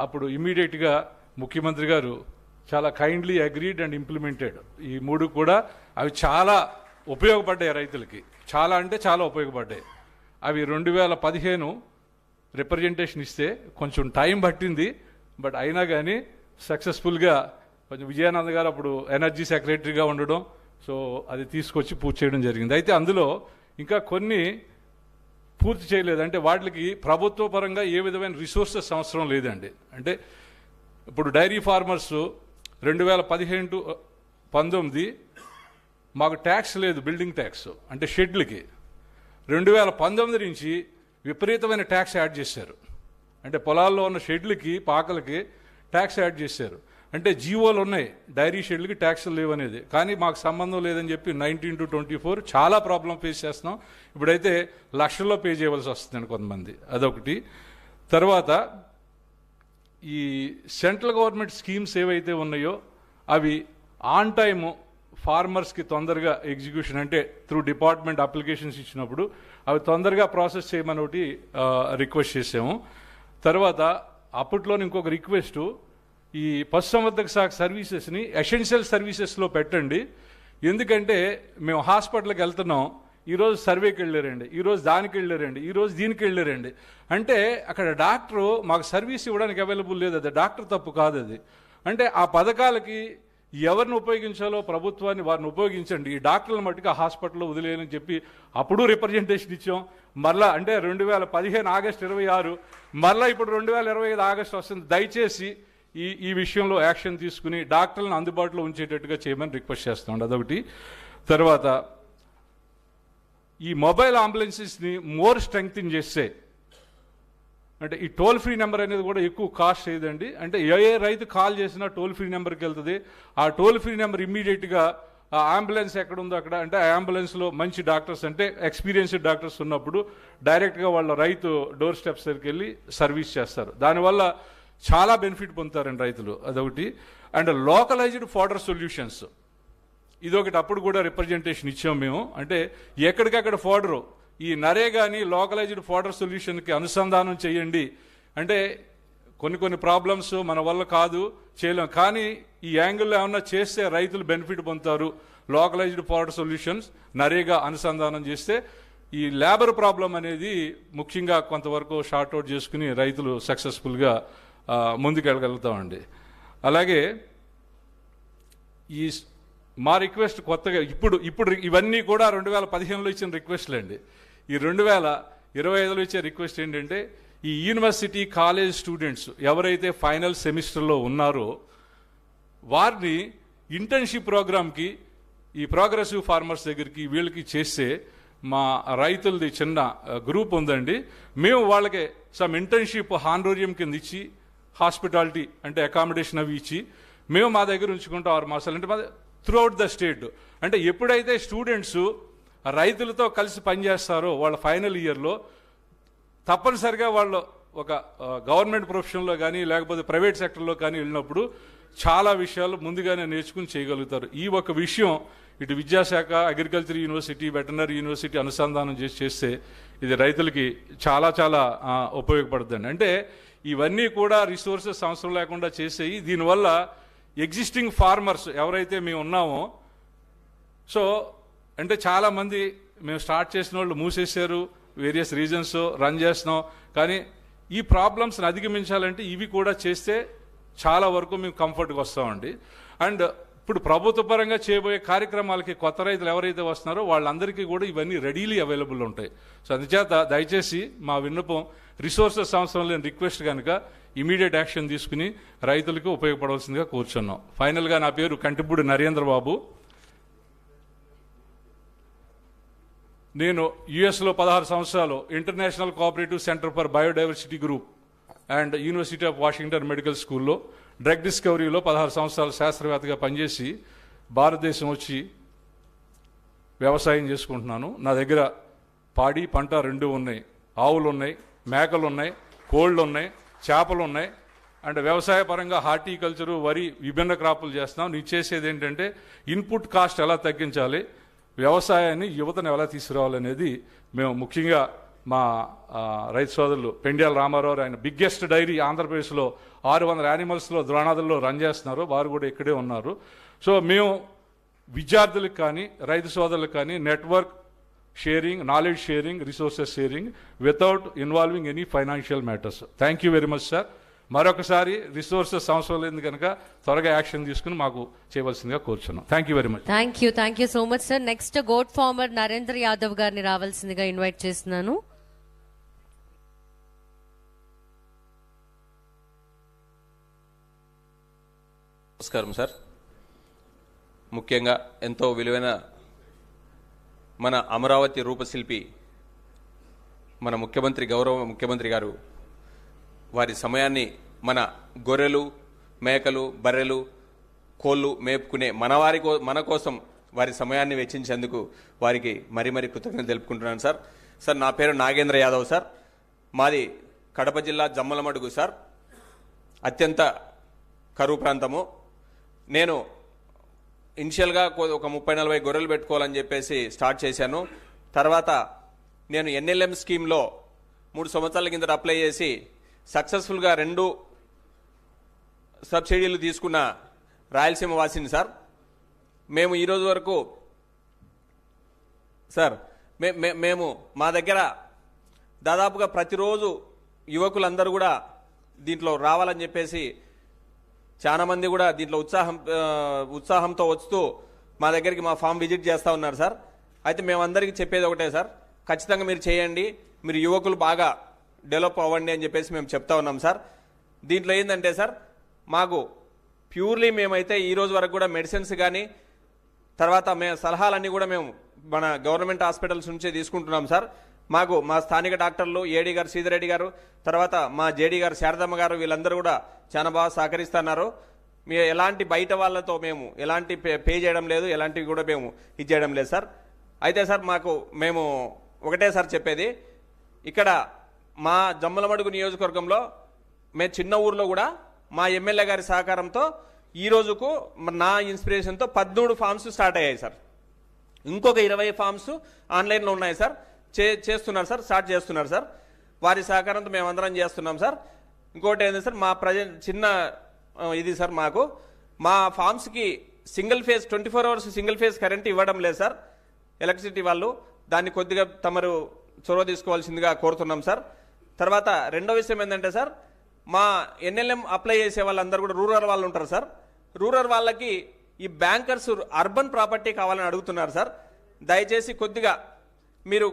అప్పుడు ఇమీడియట్గా ముఖ్యమంత్రి గారు చాలా కైండ్లీ అగ్రీడ్ అండ్ ఇంప్లిమెంటెడ్. ఈ 3 కూడా అవి చాలా ఉపయోగపడ్డాయి రైతులకి, చాలా అంటే చాలా ఉపయోగపడ్డాయి. అవి 2015 రిప్రజెంటేషన్ ఇస్తే కొంచెం టైం పట్టింది, బట్ అయినా కానీ సక్సెస్ఫుల్గా కొంచెం విజయానంద్ గారు అప్పుడు ఎనర్జీ సెక్రటరీగా ఉండడం, సో అది తీసుకొచ్చి పూర్తి చేయడం జరిగింది. అయితే అందులో ఇంకా కొన్ని పూర్తి చేయలేదు. అంటే వాటికి ప్రభుత్వ పరంగా ఏ విధమైన రిసోర్సెస్ అవసరం లేదండి. అంటే ఇప్పుడు డైరీ ఫార్మర్స్ 2015-19 మాకు ట్యాక్స్ లేదు, బిల్డింగ్ ట్యాక్స్ అంటే షెడ్లకి. 2019 నుంచి విపరీతమైన ట్యాక్స్ యాడ్ చేశారు. అంటే పొలాల్లో ఉన్న షెడ్లకి, పాకలకి ట్యాక్స్ యాడ్ చేశారు. అంటే జీవోలు ఉన్నాయి, డైరీ షెడ్లకి ట్యాక్స్లు లేవనేది. కానీ మాకు సంబంధం లేదని చెప్పి 19-24 చాలా ప్రాబ్లం ఫేస్ చేస్తున్నాం. ఇప్పుడైతే లక్షల్లో పే చేయవలసి వస్తుందండి కొంతమంది. అదొకటి. తర్వాత ఈ సెంట్రల్ గవర్నమెంట్ స్కీమ్స్ ఏవైతే ఉన్నాయో అవి ఆన్ టైము ఫార్మర్స్కి తొందరగా ఎగ్జిక్యూషన్, అంటే త్రూ డిపార్ట్మెంట్ అప్లికేషన్స్ ఇచ్చినప్పుడు అవి తొందరగా ప్రాసెస్ చేయమని ఒకటి రిక్వెస్ట్ చేసాము. తర్వాత అప్పట్లోని ఇంకొక రిక్వెస్టు, ఈ పశుసంవర్ధక శాఖ సర్వీసెస్ని ఎసెన్షియల్ సర్వీసెస్లో పెట్టండి. ఎందుకంటే మేము హాస్పిటల్కి వెళ్తున్నాం, ఈరోజు సర్వేకి వెళ్ళారండి, ఈరోజు దానికి వెళ్ళారండి, ఈరోజు దీనికి వెళ్ళారండి. అంటే అక్కడ డాక్టరు మాకు సర్వీస్ ఇవ్వడానికి అవైలబుల్ లేదు. అది డాక్టర్ తప్పు కాదు అది. అంటే ఆ పథకాలకి ఎవరిని ఉపయోగించాలో ప్రభుత్వాన్ని వారిని ఉపయోగించండి, ఈ డాక్టర్ల మట్టుకు ఆ హాస్పిటల్లో వదిలేయని చెప్పి అప్పుడు రిప్రజెంటేషన్ ఇచ్చాం. మరలా అంటే 2015 ఆగస్టు 26, మరలా ఇప్పుడు 2025 ఆగస్టు వస్తుంది. దయచేసి ఈ విషయంలో యాక్షన్ తీసుకుని డాక్టర్లను అందుబాటులో ఉంచేటట్టుగా చేయమని రిక్వెస్ట్ చేస్తాం. అదొకటి. తర్వాత ఈ మొబైల్ అంబులెన్సెస్ని మోర్ స్ట్రెంగ్తన్ చేస్తే, అంటే ఈ టోల్ ఫ్రీ నెంబర్ అనేది కూడా ఎక్కువ కాస్ట్ అయ్యేదండి. అంటే ఏ రైతు కాల్ చేసినా టోల్ ఫ్రీ నెంబర్కి వెళ్తుంది. ఆ టోల్ ఫ్రీ నెంబర్ ఇమ్మీడియట్గా ఆ అంబులెన్స్ ఎక్కడ ఉందో అక్కడ, అంటే ఆ అంబులెన్స్లో మంచి డాక్టర్స్, అంటే ఎక్స్పీరియన్స్డ్ డాక్టర్స్ ఉన్నప్పుడు డైరెక్ట్గా వాళ్ళ రైతు డోర్ స్టెప్స్ దగ్గరికి వెళ్ళి సర్వీస్ చేస్తారు. దానివల్ల చాలా బెనిఫిట్ పొందుతారండి రైతులు. అదొకటి. అండ్ లోకలైజ్డ్ ఫాడర్ సొల్యూషన్స్, ఇదొకటి అప్పుడు కూడా రిప్రజెంటేషన్ ఇచ్చాం మేము. అంటే ఎక్కడికక్కడ ఫాడరు, ఈ నరేగాని లోకలైజ్డ్ ఫాడర్ సొల్యూషన్కి అనుసంధానం చేయండి. అంటే కొన్ని ప్రాబ్లమ్స్ మన వల్ల కాదు, చేయలేం, కానీ ఈ యాంగిల్లో ఏమన్నా చేస్తే రైతులు బెనిఫిట్ పొందుతారు. లోకలైజ్డ్ ఫాడర్ సొల్యూషన్స్ నరేగా అనుసంధానం చేస్తే ఈ లేబర్ ప్రాబ్లం అనేది ముఖ్యంగా కొంతవరకు షార్ట్అవుట్ చేసుకుని రైతులు సక్సెస్ఫుల్గా ముందుకెళ్ళగలుగుతామండి. అలాగే ఈ మా రిక్వెస్ట్ కొత్తగా ఇప్పుడు ఇవన్నీ కూడా 2015లో ఇచ్చిన రిక్వెస్ట్లు అండి. ఈ 2025లో ఇచ్చే రిక్వెస్ట్ ఏంటంటే, ఈ యూనివర్సిటీ కాలేజ్ స్టూడెంట్స్ ఎవరైతే ఫైనల్ సెమిస్టర్లో ఉన్నారో వారిని ఇంటర్న్షిప్ ప్రోగ్రామ్కి ఈ ప్రోగ్రెసివ్ ఫార్మర్స్ దగ్గరికి వీళ్ళకి చేస్తే, మా రైతులది చిన్న గ్రూప్ ఉందండి, మేము వాళ్ళకి సమ్ ఇంటర్న్షిప్ హానోరియం కింద ఇచ్చి, హాస్పిటాలిటీ అంటే అకామిడేషన్ అవి ఇచ్చి మేము మా దగ్గర ఉంచుకుంటాం 6 మాసాలు. అంటే త్రూఅవుట్ ద స్టేట్. అంటే ఎప్పుడైతే స్టూడెంట్స్ రైతులతో కలిసి పనిచేస్తారో వాళ్ళ ఫైనల్ ఇయర్లో తప్పనిసరిగా వాళ్ళు ఒక గవర్నమెంట్ ప్రొఫెషన్లో కానీ లేకపోతే ప్రైవేట్ సెక్టర్లో కానీ వెళ్ళినప్పుడు చాలా విషయాలు ముందుగానే నేర్చుకుని చేయగలుగుతారు. ఈ ఒక విషయం ఇటు విద్యాశాఖ, అగ్రికల్చర్ యూనివర్సిటీ, వెటర్నరీ యూనివర్సిటీ అనుసంధానం చేస్తే ఇది రైతులకి చాలా చాలా ఉపయోగపడుతుంది. అంటే ఇవన్నీ కూడా రిసోర్సెస్ అవసరం లేకుండా చేసేవి. దీనివల్ల ఎగ్జిస్టింగ్ ఫార్మర్స్ ఎవరైతే మేము ఉన్నామో, సో అంటే చాలామంది మేము స్టార్ట్ చేసిన వాళ్ళు మూసేశారు, వేరియస్ రీజన్స్ రన్ చేస్తున్నాం. కానీ ఈ ప్రాబ్లమ్స్ని అధిగమించాలంటే ఇవి కూడా చేస్తే చాలా వరకు మేము కంఫర్ట్గా వస్తామండి. అండ్ ఇప్పుడు ప్రభుత్వ పరంగా చేయబోయే కార్యక్రమాలకి కొత్త రైతులు ఎవరైతే వస్తున్నారో వాళ్ళందరికీ కూడా ఇవన్నీ రెడీలీ అవైలబుల్ ఉంటాయి. సో అందుచేత దయచేసి మా విన్నపం, రిసోర్సెస్ అవసరం లేని రిక్వెస్ట్ కనుక ఇమీడియట్ యాక్షన్ తీసుకుని రైతులకు ఉపయోగపడవలసిందిగా కూర్చున్నాం. ఫైనల్గా నా పేరు కంటిపూడి నరేంద్రబాబు. నేను యుఎస్లో 16 సంవత్సరాలు international cooperative centre for biodiversity group and university of Washington medical స్కూల్లో డ్రగ్ డిస్కవరీలో 16 సంవత్సరాలు శాస్త్రవేత్తగా పనిచేసి భారతదేశం వచ్చి వ్యవసాయం చేసుకుంటున్నాను. నా దగ్గర పాడి పంట 2 ఉన్నాయి, ఆవులు ఉన్నాయి, మేకలు ఉన్నాయి, కోళ్ళు ఉన్నాయి, చేపలు ఉన్నాయి. అండ్ వ్యవసాయ పరంగా హార్టికల్చరు, వరి, విభిన్న క్రాపులు చేస్తున్నాం. నేను చేసేది ఏంటంటే ఇన్పుట్ కాస్ట్ ఎలా తగ్గించాలి, వ్యవసాయాన్ని యువతను ఎలా తీసుకురావాలనేది మేము ముఖ్యంగా మా రైతు సోదరులు పెండ్యాల రామారావు, ఆయన బిగ్గెస్ట్ డైరీ ఆంధ్రప్రదేశ్లో 600 యానిమల్స్లో ద్రోణాదుల్లో రన్ చేస్తున్నారు, వారు కూడా ఇక్కడే ఉన్నారు. సో మేము విద్యార్థులకు కానీ రైతు సోదరులకు కానీ network sharing, knowledge sharing, resources sharing without involving any financial matters. Thank you very much sir. మరొకసారి రిసోర్సెస్ అవసరం లేదు కనుక త్వరగా యాక్షన్ తీసుకుని మాకు చేయవలసిందిగా కోరుచున్నాం. Thank you very much. Thank you so much sir. Next goat farmer Narendra Yadav గారిని రావాల్సిందిగా ఇన్వైట్ చేస్తున్నాను. నమస్కారం సార్. ముఖ్యంగా ఎంతో విలువైన మన అమరావతి రూపశిల్పి మన గౌరవ ముఖ్యమంత్రి గారు వారి సమయాన్ని మన గొర్రెలు, మేకలు, బర్రెలు, కోళ్ళు మేపుకునే మన కోసం వారి సమయాన్ని వెచ్చించేందుకు వారికి మరీ కృతజ్ఞతలు తెలుపుకుంటున్నాను సార్. సార్, నా పేరు నాగేంద్ర యాదవ్ సార్. మాది కడప జిల్లా జమ్మలమడుగు సార్. అత్యంత కరువు ప్రాంతము. నేను ఇనిషియల్గా ఒక 30-40 గొర్రెలు పెట్టుకోవాలని చెప్పేసి స్టార్ట్ చేశాను. తర్వాత నేను NLM స్కీమ్లో 3 సంవత్సరాల కింద అప్లై చేసి సక్సెస్ఫుల్గా 2 సబ్సిడీలు తీసుకున్న రాయలసీమ వాసిని సార్. మేము ఈరోజు వరకు సార్ మేము మా దగ్గర దాదాపుగా ప్రతిరోజు యువకులందరూ కూడా దీంట్లో రావాలని చెప్పేసి చాలా మంది కూడా దీంట్లో ఉత్సాహంతో వస్తూ మా దగ్గరికి మా ఫామ్ విజిట్ చేస్తూ ఉన్నారు సార్. అయితే మేమందరికీ చెప్పేది ఒకటే సార్, ఖచ్చితంగా మీరు చేయండి, మీరు యువకులు బాగా డెవలప్ అవ్వండి అని చెప్పేసి మేము చెప్తా ఉన్నాం సార్. దీంట్లో ఏంటంటే సార్, మాకు ప్యూర్లీ మేమైతే ఈ రోజు వరకు కూడా మెడిసిన్స్ కానీ తర్వాత సలహాలన్నీ కూడా మేము మన గవర్నమెంట్ హాస్పిటల్స్ నుంచే తీసుకుంటున్నాం సార్. మాకు మా స్థానిక డాక్టర్లు ఏడీ గారు సీదిరెడ్డి గారు, తర్వాత మా జేడీ గారు శారదమ్మ గారు, వీళ్ళందరూ కూడా చాలా బాగా సహకరిస్తున్నారు. ఎలాంటి బయట వాళ్ళతో మేము ఎలాంటి పే చేయడం లేదు, ఎలాంటివి కూడా మేము ఇది చేయడం లేదు సార్. అయితే సార్ మేము ఒకటే సార్ చెప్పేది, ఇక్కడ మా జమ్మలమడుగు నియోజకవర్గంలో మేము చిన్న ఊర్లో కూడా మా ఎమ్మెల్యే గారి సహకారంతో ఈ రోజుకు నా ఇన్స్పిరేషన్తో 13 ఫామ్స్ స్టార్ట్ అయ్యాయి సార్. ఇంకొక 20 ఫామ్స్ ఆన్లైన్లో ఉన్నాయి సార్. చేస్తున్నారు సార్, స్టార్ట్ చేస్తున్నారు సార్. వారి సహకారంతో మేమందరం చేస్తున్నాం సార్. ఇంకోటి ఏంటి సార్, మా చిన్న ఇది సార్, మా ఫామ్స్కి single phase 24 hours single phase current ఇవ్వడం లేదు సార్ ఎలక్ట్రిసిటీ వాళ్ళు. దాన్ని కొద్దిగా తమరు చొరవ తీసుకోవాల్సిందిగా కోరుతున్నాం సార్. తర్వాత రెండో విషయం ఏంటంటే సార్, మా NLM అప్లై చేసే వాళ్ళందరూ కూడా రూరల్ వాళ్ళు ఉంటారు సార్. రూరల్ వాళ్ళకి ఈ బ్యాంకర్స్ అర్బన్ ప్రాపర్టీ కావాలని అడుగుతున్నారు సార్. దయచేసి కొద్దిగా మీరు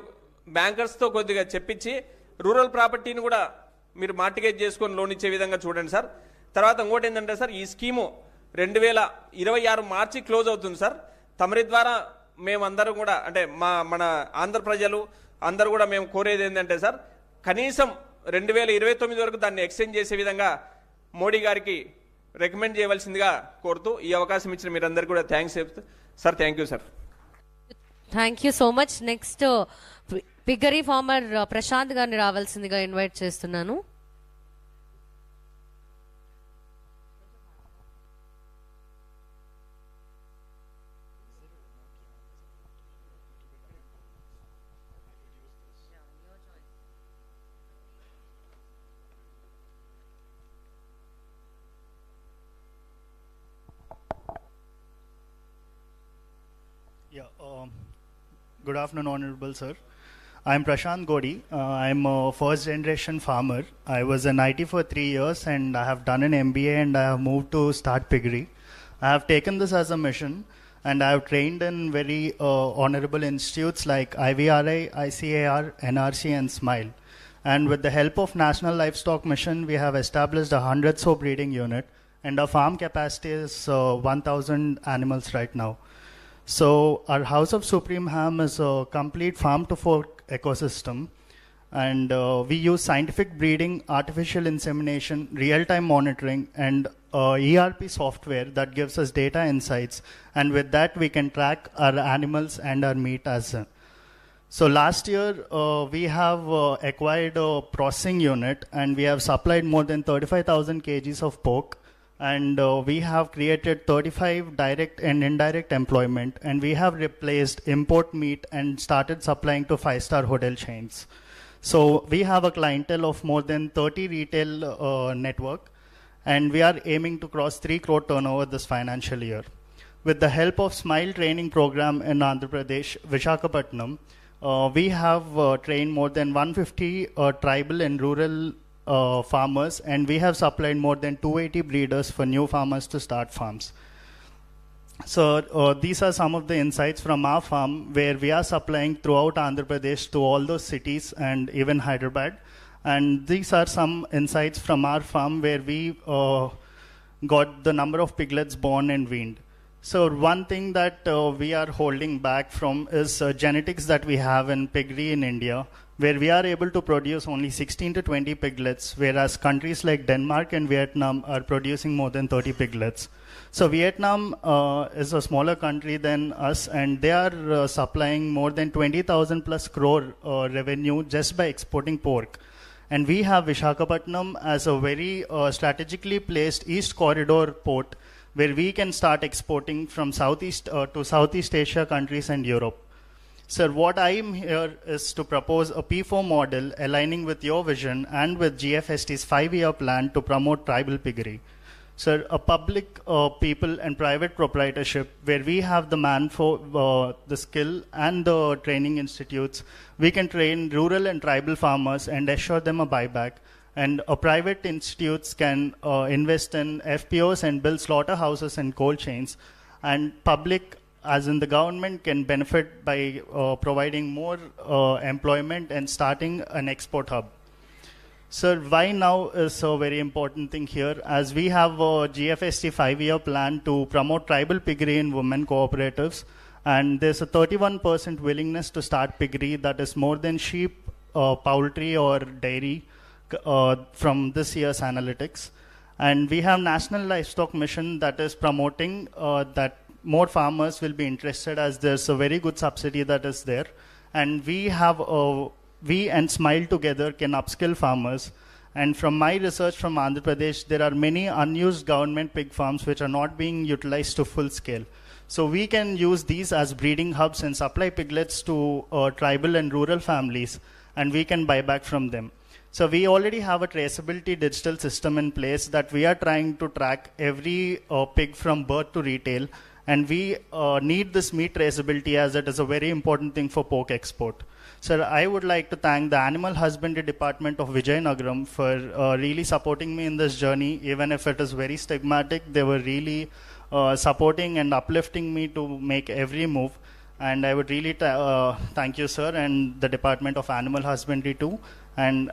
బ్యాంకర్స్తో కొద్దిగా చెప్పించి రూరల్ ప్రాపర్టీని కూడా మీరు మార్టిగేజ్ చేసుకొని లోన్ ఇచ్చే విధంగా చూడండి సార్. తర్వాత ఇంకోటి ఏంటంటే సార్, ఈ స్కీము 2026 మార్చి క్లోజ్ అవుతుంది సార్. తమరి ద్వారా మేమందరం కూడా అంటే మన ఆంధ్ర ప్రజలు అందరూ కూడా మేము కోరేది ఏంటంటే సార్, కనీసం 2029 వరకు దాన్ని ఎక్స్టెండ్ చేసే విధంగా మోడీ గారికి రికమెండ్ చేయవలసిందిగా కోరుతూ ఈ అవకాశం ఇచ్చిన మీరందరికీ కూడా థ్యాంక్స్ చెప్తూ sir. Thank you sir. Thank you so much. Next piggery farmer Prashant గారిని రావాల్సిందిగా ఇన్వైట్ చేస్తున్నాను. Good afternoon, Honorable Sir. I am Prashant Godi. I am a first generation farmer. I was in IT for 3 years and I have done an MBA and I have moved to start piggery. I have taken this as a mission and I have trained in very honorable institutes like IVRI, ICAR, NRC and SMILE. And with the help of National Livestock Mission, we have established a 100 sow breeding unit and our farm capacity is 1,000 animals right now. So our House of Supreme Ham is a complete farm-to-fork ecosystem, and we use scientific breeding, artificial insemination, real-time monitoring, and ERP software that gives us data insights. And with that, we can track our animals and our meat as well. So last year, we have acquired a processing unit, and we have supplied more than 35,000 kgs of pork. And we have created 35 direct and indirect employment, and we have replaced import meat and started supplying to 5-star hotel chains. So we have a clientele of more than 30 retail network, and we are aiming to cross 3 crore turnover this financial year. With the help of SMILE training program in Andhra Pradesh, Visakhapatnam, we have trained more than 150 tribal and rural farmers, and we have supplied more than 280 breeders for new farmers to start farms. So these are some of the insights from our farm, where we are supplying throughout Andhra Pradesh to all those cities and even Hyderabad. And these are some insights from our farm, where we got the number of piglets born and weaned. So one thing that we are holding back from is genetics that we have in piggery in India, where we are able to produce only 16 to 20 piglets, whereas countries like Denmark and Vietnam are producing more than 30 piglets. So Vietnam is a smaller country than us, and they are supplying more than 20,000 plus crore revenue just by exporting pork. And we have Visakhapatnam as a very strategically placed East Corridor port, where we can start exporting from Southeast to Southeast Asia countries and Europe. Sir, what I am here is to propose a P4 model aligning with your vision and with GFST's 5-year plan to promote tribal piggery. Sir, a public, people and private proprietorship where we have the the skill and the training institutes, we can train rural and tribal farmers and assure them a buyback. And private institutes can invest in FPOs and build slaughterhouses and cold chains. And public, as in the government, can benefit by providing more employment and starting an export hub. Sir, why now is a very important thing here, as we have a GFST 5-year plan to promote tribal piggery in women cooperatives, and there's a 31% willingness to start piggery that is more than sheep, poultry or dairy from this year's analytics. And we have National Livestock Mission that is promoting that more farmers will be interested, as there's a very good subsidy that is there. And we have we and Smile together can upskill farmers. And from my research from Andhra Pradesh, there are many unused government pig farms which are not being utilized to full scale. So we can use these as breeding hubs and supply piglets to tribal and rural families, and we can buy back from them. So we already have a traceability digital system in place that we are trying to track every pig from birth to retail. And we need this meat traceability, as it is a very important thing for pork export. Sir, I would like to thank the Animal Husbandry Department of Vijayanagaram for really supporting me in this journey. Even if it is very stigmatic, they were really supporting and uplifting me to make every move. And I would really thank you, sir, and the Department of Animal Husbandry too. And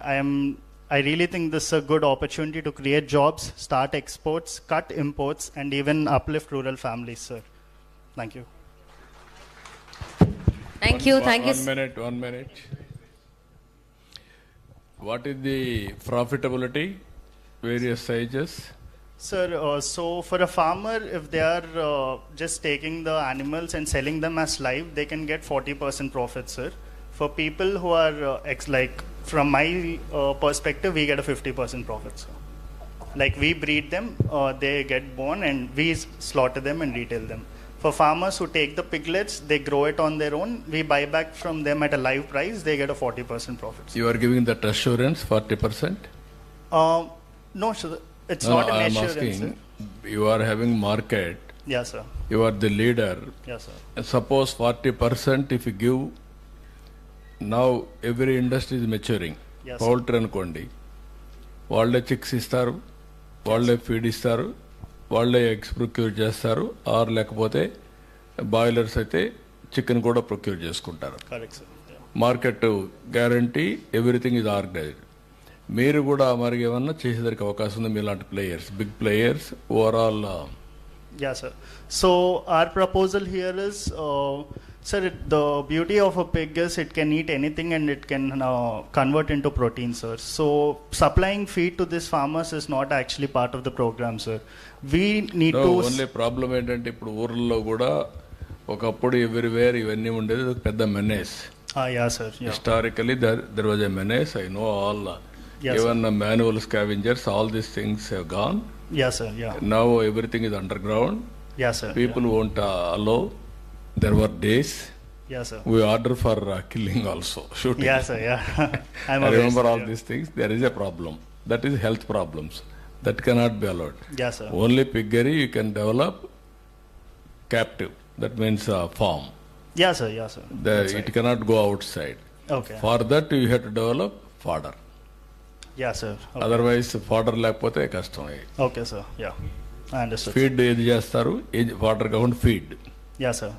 I really think this is a good opportunity to create jobs, start exports, cut imports, and even uplift rural families, sir. Thank you. Thank you. 1 minute. What is the profitability? Various sizes? Sir, so for a farmer, if they are just taking the animals and selling them as live, they can get 40% profit, sir. For people who are from my perspective, we get a 50% profit, sir. Like we breed them, they get born, and we slaughter them and retail them. For farmers who take the piglets, they grow it on their own. We buy back from them at a live price. They get a 40% profit, sir. You are giving that assurance, 40%? No, sir. It's not an assurance, asking, sir. You are having market. Yes, sir. You are the leader. Yes, sir. And suppose 40% if you give, now every industry is maturing. Yes, poultry అనుకోండి, వాళ్ళే చిక్స్ ఇస్తారు, వాళ్ళే ఫీడ్ ఇస్తారు, వాళ్ళే ఎగ్స్ ప్రొక్యూర్ చేస్తారు, ఆర్ లేకపోతే బాయిలర్స్ అయితే చికెన్ కూడా ప్రొక్యూర్ చేసుకుంటారు. Market guarantee, everything is organized. మీరు కూడా మరి ఏమన్నా చేసేదానికి అవకాశం ఉంది మీలాంటి players, big players overall? Yeah, sir. So our proposal here is, sir, the beauty of a pig is it can eat anything and it can convert into protein, sir. So supplying feed to these farmers is not actually part of the program, sir. We need to... only problem ఏంటంటే ఇప్పుడు ఊర్లలో కూడా ఒకప్పుడు ఎవ్రీవేర్ ఇవన్నీ ఉండేది, పెద్ద menace. Yeah, sir. Yeah. Historically there was a menace. I know all. Yes, even manual scavengers, all these things have gone. Yes, sir. Yeah. Now everything is underground. Yes, sir. People won't allow. There were days. Yes, sir. We order for killing also, shooting. Yes, sir. Yeah. I remember all these things. There is a problem. That is health problems. That cannot be allowed. Yes, sir. Only piggery you can develop captive. That means farm. Yes, sir. Yes, sir. It cannot go outside. Okay. For that you have to develop fodder. Yes, sir. Okay. Otherwise fodder లేకపోతే కష్టం. Okay, sir. Yeah. I understood. Feed ఏది చేస్తారు, fodder కాకుండా feed. Yes, sir.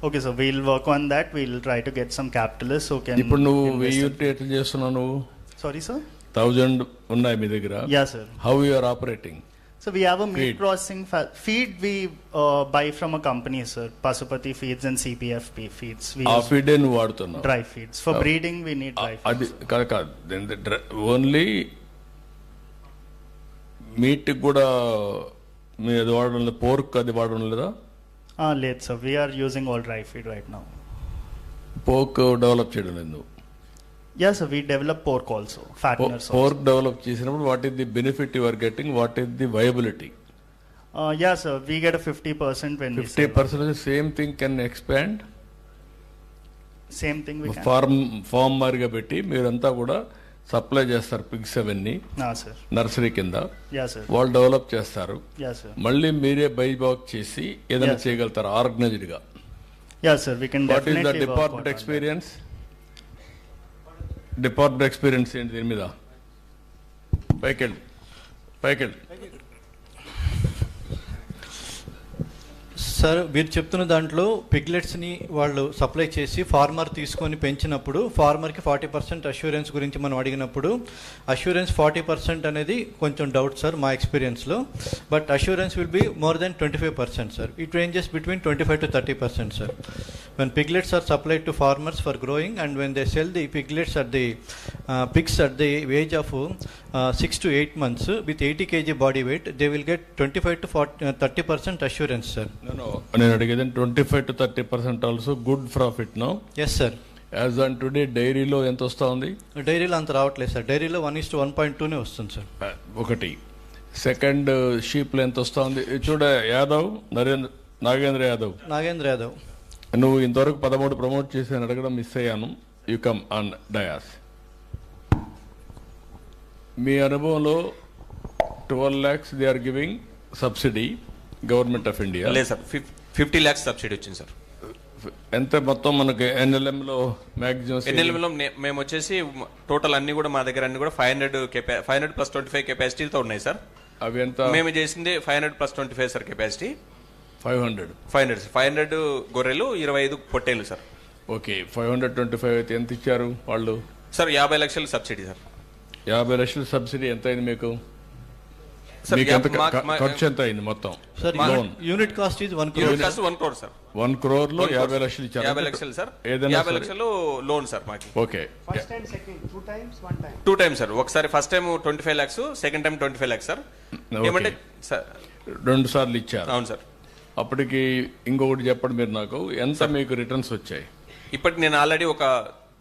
Okay, so we'll work on that. We'll try to get some capitalists who can... ఇప్పుడు నువ్వు 1000 ఎట్లా చేస్తున్నావు నువ్వు? Sorry, sir? 1000 ఉన్నాయి మీ దగ్గర. Yes, sir. How you are operating? So we have a meat Feed. processing feed we buy from a company, sir. Pasupati Feeds and CPFP feeds. We ఆ use ఫీడే నువ్వు వాడుతున్నావు. dry feeds. For breeding, we need dry feeds. అది కాదు ఓన్లీ మీట్ కూడా మీరు అది వాడడం లేదు, పోర్క్ అది వాడడం లేదా? Late, sir. We are using all dry feed right now. Pork develop చేయడం లేదు నువ్వు? Yes, sir. We develop pork also. Fatteners also. Pork develop చేసినప్పుడు what is the benefit you are getting, what is the viability? Yeah, sir. We get a 50% when we sell. 50% same thing can expand. Same thing we can. Farm మారిగా పెట్టి మీరంతా కూడా సప్లై చేస్తారు పిగ్స్ అవన్నీ sir. నర్సరీ కింద. Yeah, sir. వాళ్ళు డెవలప్ చేస్తారు. Yeah, sir. మళ్ళీ మీరే బై బాక్ చేసి ఏదైనా చేయగలుగుతారు ఆర్గనైజ్డ్ గా? Yeah, sir. We can what is the definitely work department on experience? Department experience ఏంటి దీని మీద? పైకెళ్ళి సార్ మీరు చెప్తున్న దాంట్లో పిగ్లెట్స్ని వాళ్ళు సప్లై చేసి ఫార్మర్ తీసుకొని పెంచినప్పుడు ఫార్మర్కి 40% అష్యూరెన్స్ గురించి మనం అడిగినప్పుడు అష్యూరెన్స్ 40% అనేది కొంచెం డౌట్ సార్ మా ఎక్స్పీరియన్స్లో. But assurance will be more than 25% sir. It ranges between 25 to 30% sir. When piglets are supplied to farmers for growing and when they sell the piglets at the pigs at the age of 6 to 8 months with 80 kg body weight, they will get 25 to 30% assurance, sir. No. నేను అడిగేది 25 to 30% also good profit no? Yes, sir. As on today డైరీలో ఎంత వస్తూ ఉంది? డైరీలో అంత రావట్లేదు సార్. డైరీలో 1:1.2 వస్తుంది సార్. ఒకటి. సెకండ్ షీప్లో ఎంత వస్తూ ఉంది? చూడ యాదవ్, నాగేంద్ర యాదవ్ నువ్వు ఇంతవరకు 13 ప్రమోట్ చేసి అడగడం మిస్ అయ్యాను. You come on dais. మీ అనుభవంలో 12 lakhs they are giving subsidy government of India? లేదు సార్, 50 lakhs సబ్సిడీ వచ్చింది సార్. ఎంత మొత్తం మనకి ఎన్ఎల్ఎంలో మ్యాక్సిమం? ఎన్ఎల్ఎంలో మేము వచ్చేసి టోటల్ అన్ని కూడా మా దగ్గర అన్ని కూడా 500 plus 25 కెపాసిటీతో ఉన్నాయి సార్. అవి ఎంత? మేము చేసింది 500 plus 25 సార్ కెపాసిటీ. 500 గొర్రెలు, 25 పొట్టేలు సార్. ఓకే. 525 అయితే ఎంత ఇచ్చారు వాళ్ళు? సార్ 50 లక్షలు సబ్సిడీ సార్. 50 లక్షల సబ్సిడీ ఎంత అయింది మీకు? సార్ ఖర్చు ఎంత అయింది మొత్తం? Sir unit cost is 1 crore. Unit cost 1 crore sir. 1 crore లో 50 లక్షలు ఇచ్చారు. 50 లక్షలు సార్. ఏదైనా 50 లక్షలు లోన్ సార్ మాకి. Okay. First and second, 2 times, 1 time. 2 times sir. ఒకసారి first time 25 lakhs, second time 25 lakhs sir. ఏమంటే సార్ 2 సార్లు ఇచ్చారు. అవును సార్. అప్పటికి ఇంకొకటి చెప్పండి మీరు నాకు, ఎంత మీకు రిటర్న్స్ వచ్చాయి? ఇప్పటికి నేను ఆల్రెడీ ఒక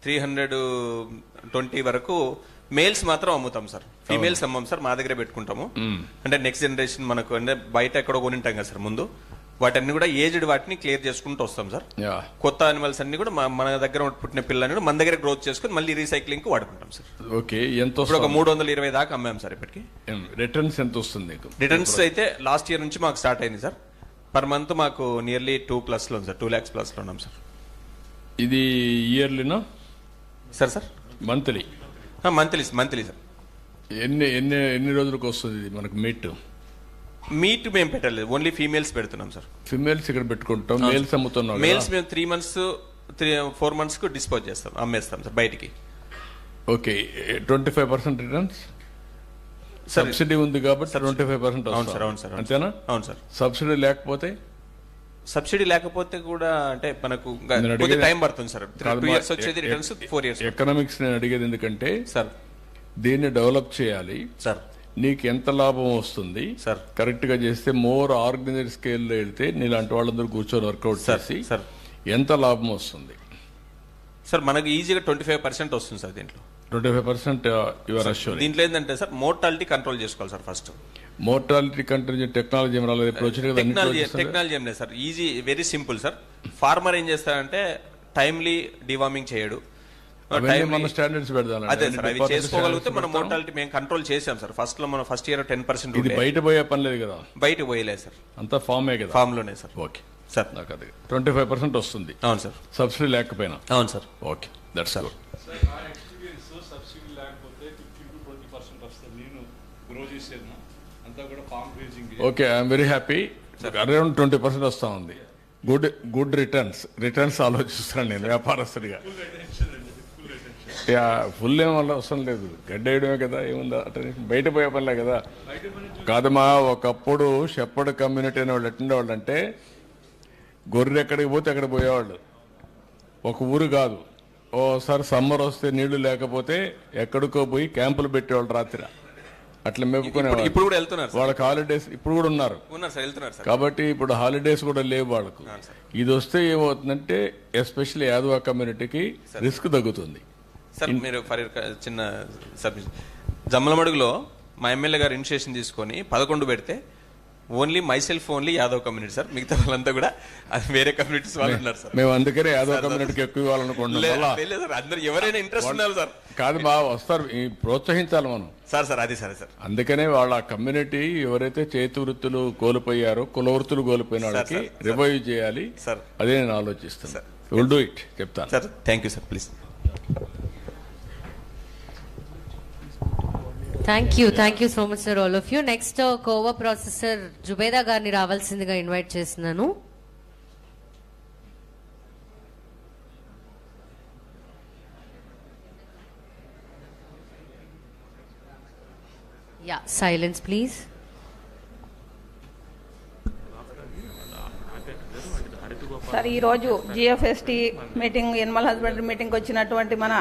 320 వరకు మేల్స్ మాత్రం అమ్ముతాం సార్. ఫీమేల్స్ అమ్మం సార్, మా దగ్గరే పెట్టుకుంటాము. అంటే నెక్స్ట్ జనరేషన్ మనకు అంటే బయట ఎక్కడో కొనింటాం కదా సార్ ముందు, వాటన్ని కూడా ఏజ్డ్ వాటిని క్లియర్ చేసుకుంటూ వస్తాం సార్. కొత్త అనిమల్స్ అన్ని కూడా మన దగ్గర పుట్టిన పిల్లల్ని కూడా మన దగ్గర గ్రోత్ చేసుకుని మళ్ళీ రీసైక్లింగ్ కి వాడుకుంటాం సార్. ఓకే. ఎంత? ఒక 320 దాకా అమ్మాం సార్ ఇప్పటికి. రిటర్న్స్ ఎంత వస్తుంది? రిటర్న్స్ అయితే లాస్ట్ ఇయర్ నుంచి మాకు స్టార్ట్ అయింది సార్. పర్ మంత్ మాకు నియర్లీ 2+ లో ఉంది సార్. 2 lakhs plus లో ఉన్నాం సార్. ఇది ఇయర్లీనా సార్? Monthly sir. ఎన్ని రోజులకు వస్తుంది ఇది మనకు మీట్? మేము పెట్టలేదు, ఓన్లీ ఫీమేల్స్ పెడుతున్నాం సార్. ఫీమేల్స్ ఇక్కడ పెట్టుకుంటాం, మేల్స్ అమ్ముతున్నాం. మేల్స్ మేము 3 months 4 months కు డిస్పోజ్ చేస్తాం, అమ్మేస్తాం సార్ బయటికి. ఓకే. 25% రిటర్న్స్ సబ్సిడీ ఉంది కాబట్టి 25%. అవును సార్. అంతేనా? అవును సార్. సబ్సిడీ లేకపోతే కూడా అంటే మనకు టైం పడుతుంది సార్. 2 years వచ్చేది రిటర్న్స్, 4 years. ఎకనామిక్స్ నేను అడిగేది ఎందుకంటే సార్ దీన్ని డెవలప్ చేయాలి సార్. నీకు ఎంత లాభం వస్తుంది సార్? కరెక్ట్ గా చేస్తే మోర్ ఆర్గనైజ్డ్ స్కేల్లో వెళ్తే నీలాంటి వాళ్ళందరూ కూర్చొని వర్కౌట్ చేసి సార్ ఎంత లాభం వస్తుంది సార్? మనకు ఈజీగా 25% వస్తుంది సార్. దీంట్లో 25% యువర్ అష్యూర్. దీంట్లో ఏంటంటే సార్ మోర్టాలిటీ కంట్రోల్ చేసుకోవాలి sir first. Mortality control technology ఏం రాలేదు? టెక్నాలజీ ఏం లేదు sir. Easy, very simple sir. Farmer ఏం చేస్తారంటే టైమ్లీ డివార్మింగ్ చేయడు. మన స్టాండర్డ్స్ పెడదాం. అదే సార్, అవి చేసుకోగలిగితే మనం మోర్టాలిటీ మేము కంట్రోల్ చేసాం సార్. First year 10%. ఇది బయట పోయే పని లేదు కదా? బయట పోయలేదు సార్, అంతా ఫార్మే కదా? ఫార్మ్ లోనే సార్. Okay sir. నాకు అది 25% వస్తుంది. అవును సార్. సబ్సిడీ లేకపోయినా? అవును sir. Okay, that's good. Subsidy లేకపోతే 15 to 20% వస్తుంది. నేను గ్రో చేసేది అంతా కూడా farm raising. Okay, I'm very happy. Around 20% వస్తా ఉంది. గుడ్ రిటర్న్స్ ఆలోచిస్తున్నాను నేను వ్యాపారస్తుడిగా. ఫుల్ ఏం వల్ల అవసరం లేదు, గడ్డేయడమే కదా, ఏముందా టెన్షన్, బయట పోయే పనిలే కదా. కాదమ్మా, ఒకప్పుడు షెప్పర్డ్ కమ్యూనిటీ అనే వాళ్ళు ఎట్టుండేవాళ్ళు అంటే గొర్రె ఎక్కడికి పోతే అక్కడ పోయేవాళ్ళు. ఒక ఊరు కాదు, ఓసారి సమ్మర్ వస్తే నీళ్లు లేకపోతే ఎక్కడికో పోయి క్యాంపులు పెట్టేవాళ్ళు రాత్రి, అట్లా మేపుకునేవాళ్ళు. ఇప్పుడు కూడా వెళ్తున్నారు వాళ్ళకి హాలిడేస్ ఇప్పుడు కూడా ఉన్నారు సార్, వెళ్తున్నారు సార్. కాబట్టి ఇప్పుడు హాలిడేస్ కూడా లేవు వాళ్ళకు. ఇది వస్తే ఏమవుతుందంటే ఎస్పెషల్లీ యాదవ కమ్యూనిటీకి రిస్క్ తగ్గుతుంది. సార్ మీరు చిన్న సబ్మిషన్, జమ్మలమడుగులో మా ఎమ్మెల్యే గారు ఇనిషియేషన్ తీసుకొని 11 పెడితే only myself only Yadav community sir, మిగతా వాళ్ళంతా కూడా వేరే కమ్యూనిటీస్ వాళ్ళు ఉన్నారు సార్. మేము అందుకనే యాదవ్ కమ్యూనిటీకి ఎక్కువ ఇవ్వాలనుకుంటున్నాం. అందరు ఎవరైనా ఇంట్రెస్ట్ ఉన్నారు సార్. కాదు మా వస్తారు, ప్రోత్సహించాలి మనం సార్ అది సరే సార్. అందుకనే వాళ్ళ కమ్యూనిటీ ఎవరైతే చేతి వృత్తులు కోల్పోయారో, కుల వృత్తులు కోల్పోయిన వాళ్ళకి రివైవ్ చేయాలి సార్. అదే నేను ఆలోచిస్తాను. విల్ డూ ఇట్ చెప్తాను sir. Thank you sir. Please. Thank you so much sir, all of you. Next khoa processor Zubeda గారిని రావాల్సిందిగా ఇన్వైట్ చేస్తున్నాను. Yeah, silence please. సార్, ఈరోజు జిఎఫ్ఎస్టీ మీటింగ్, ఎనిమల్ హస్బెండరీ మీటింగ్కి వచ్చినటువంటి మన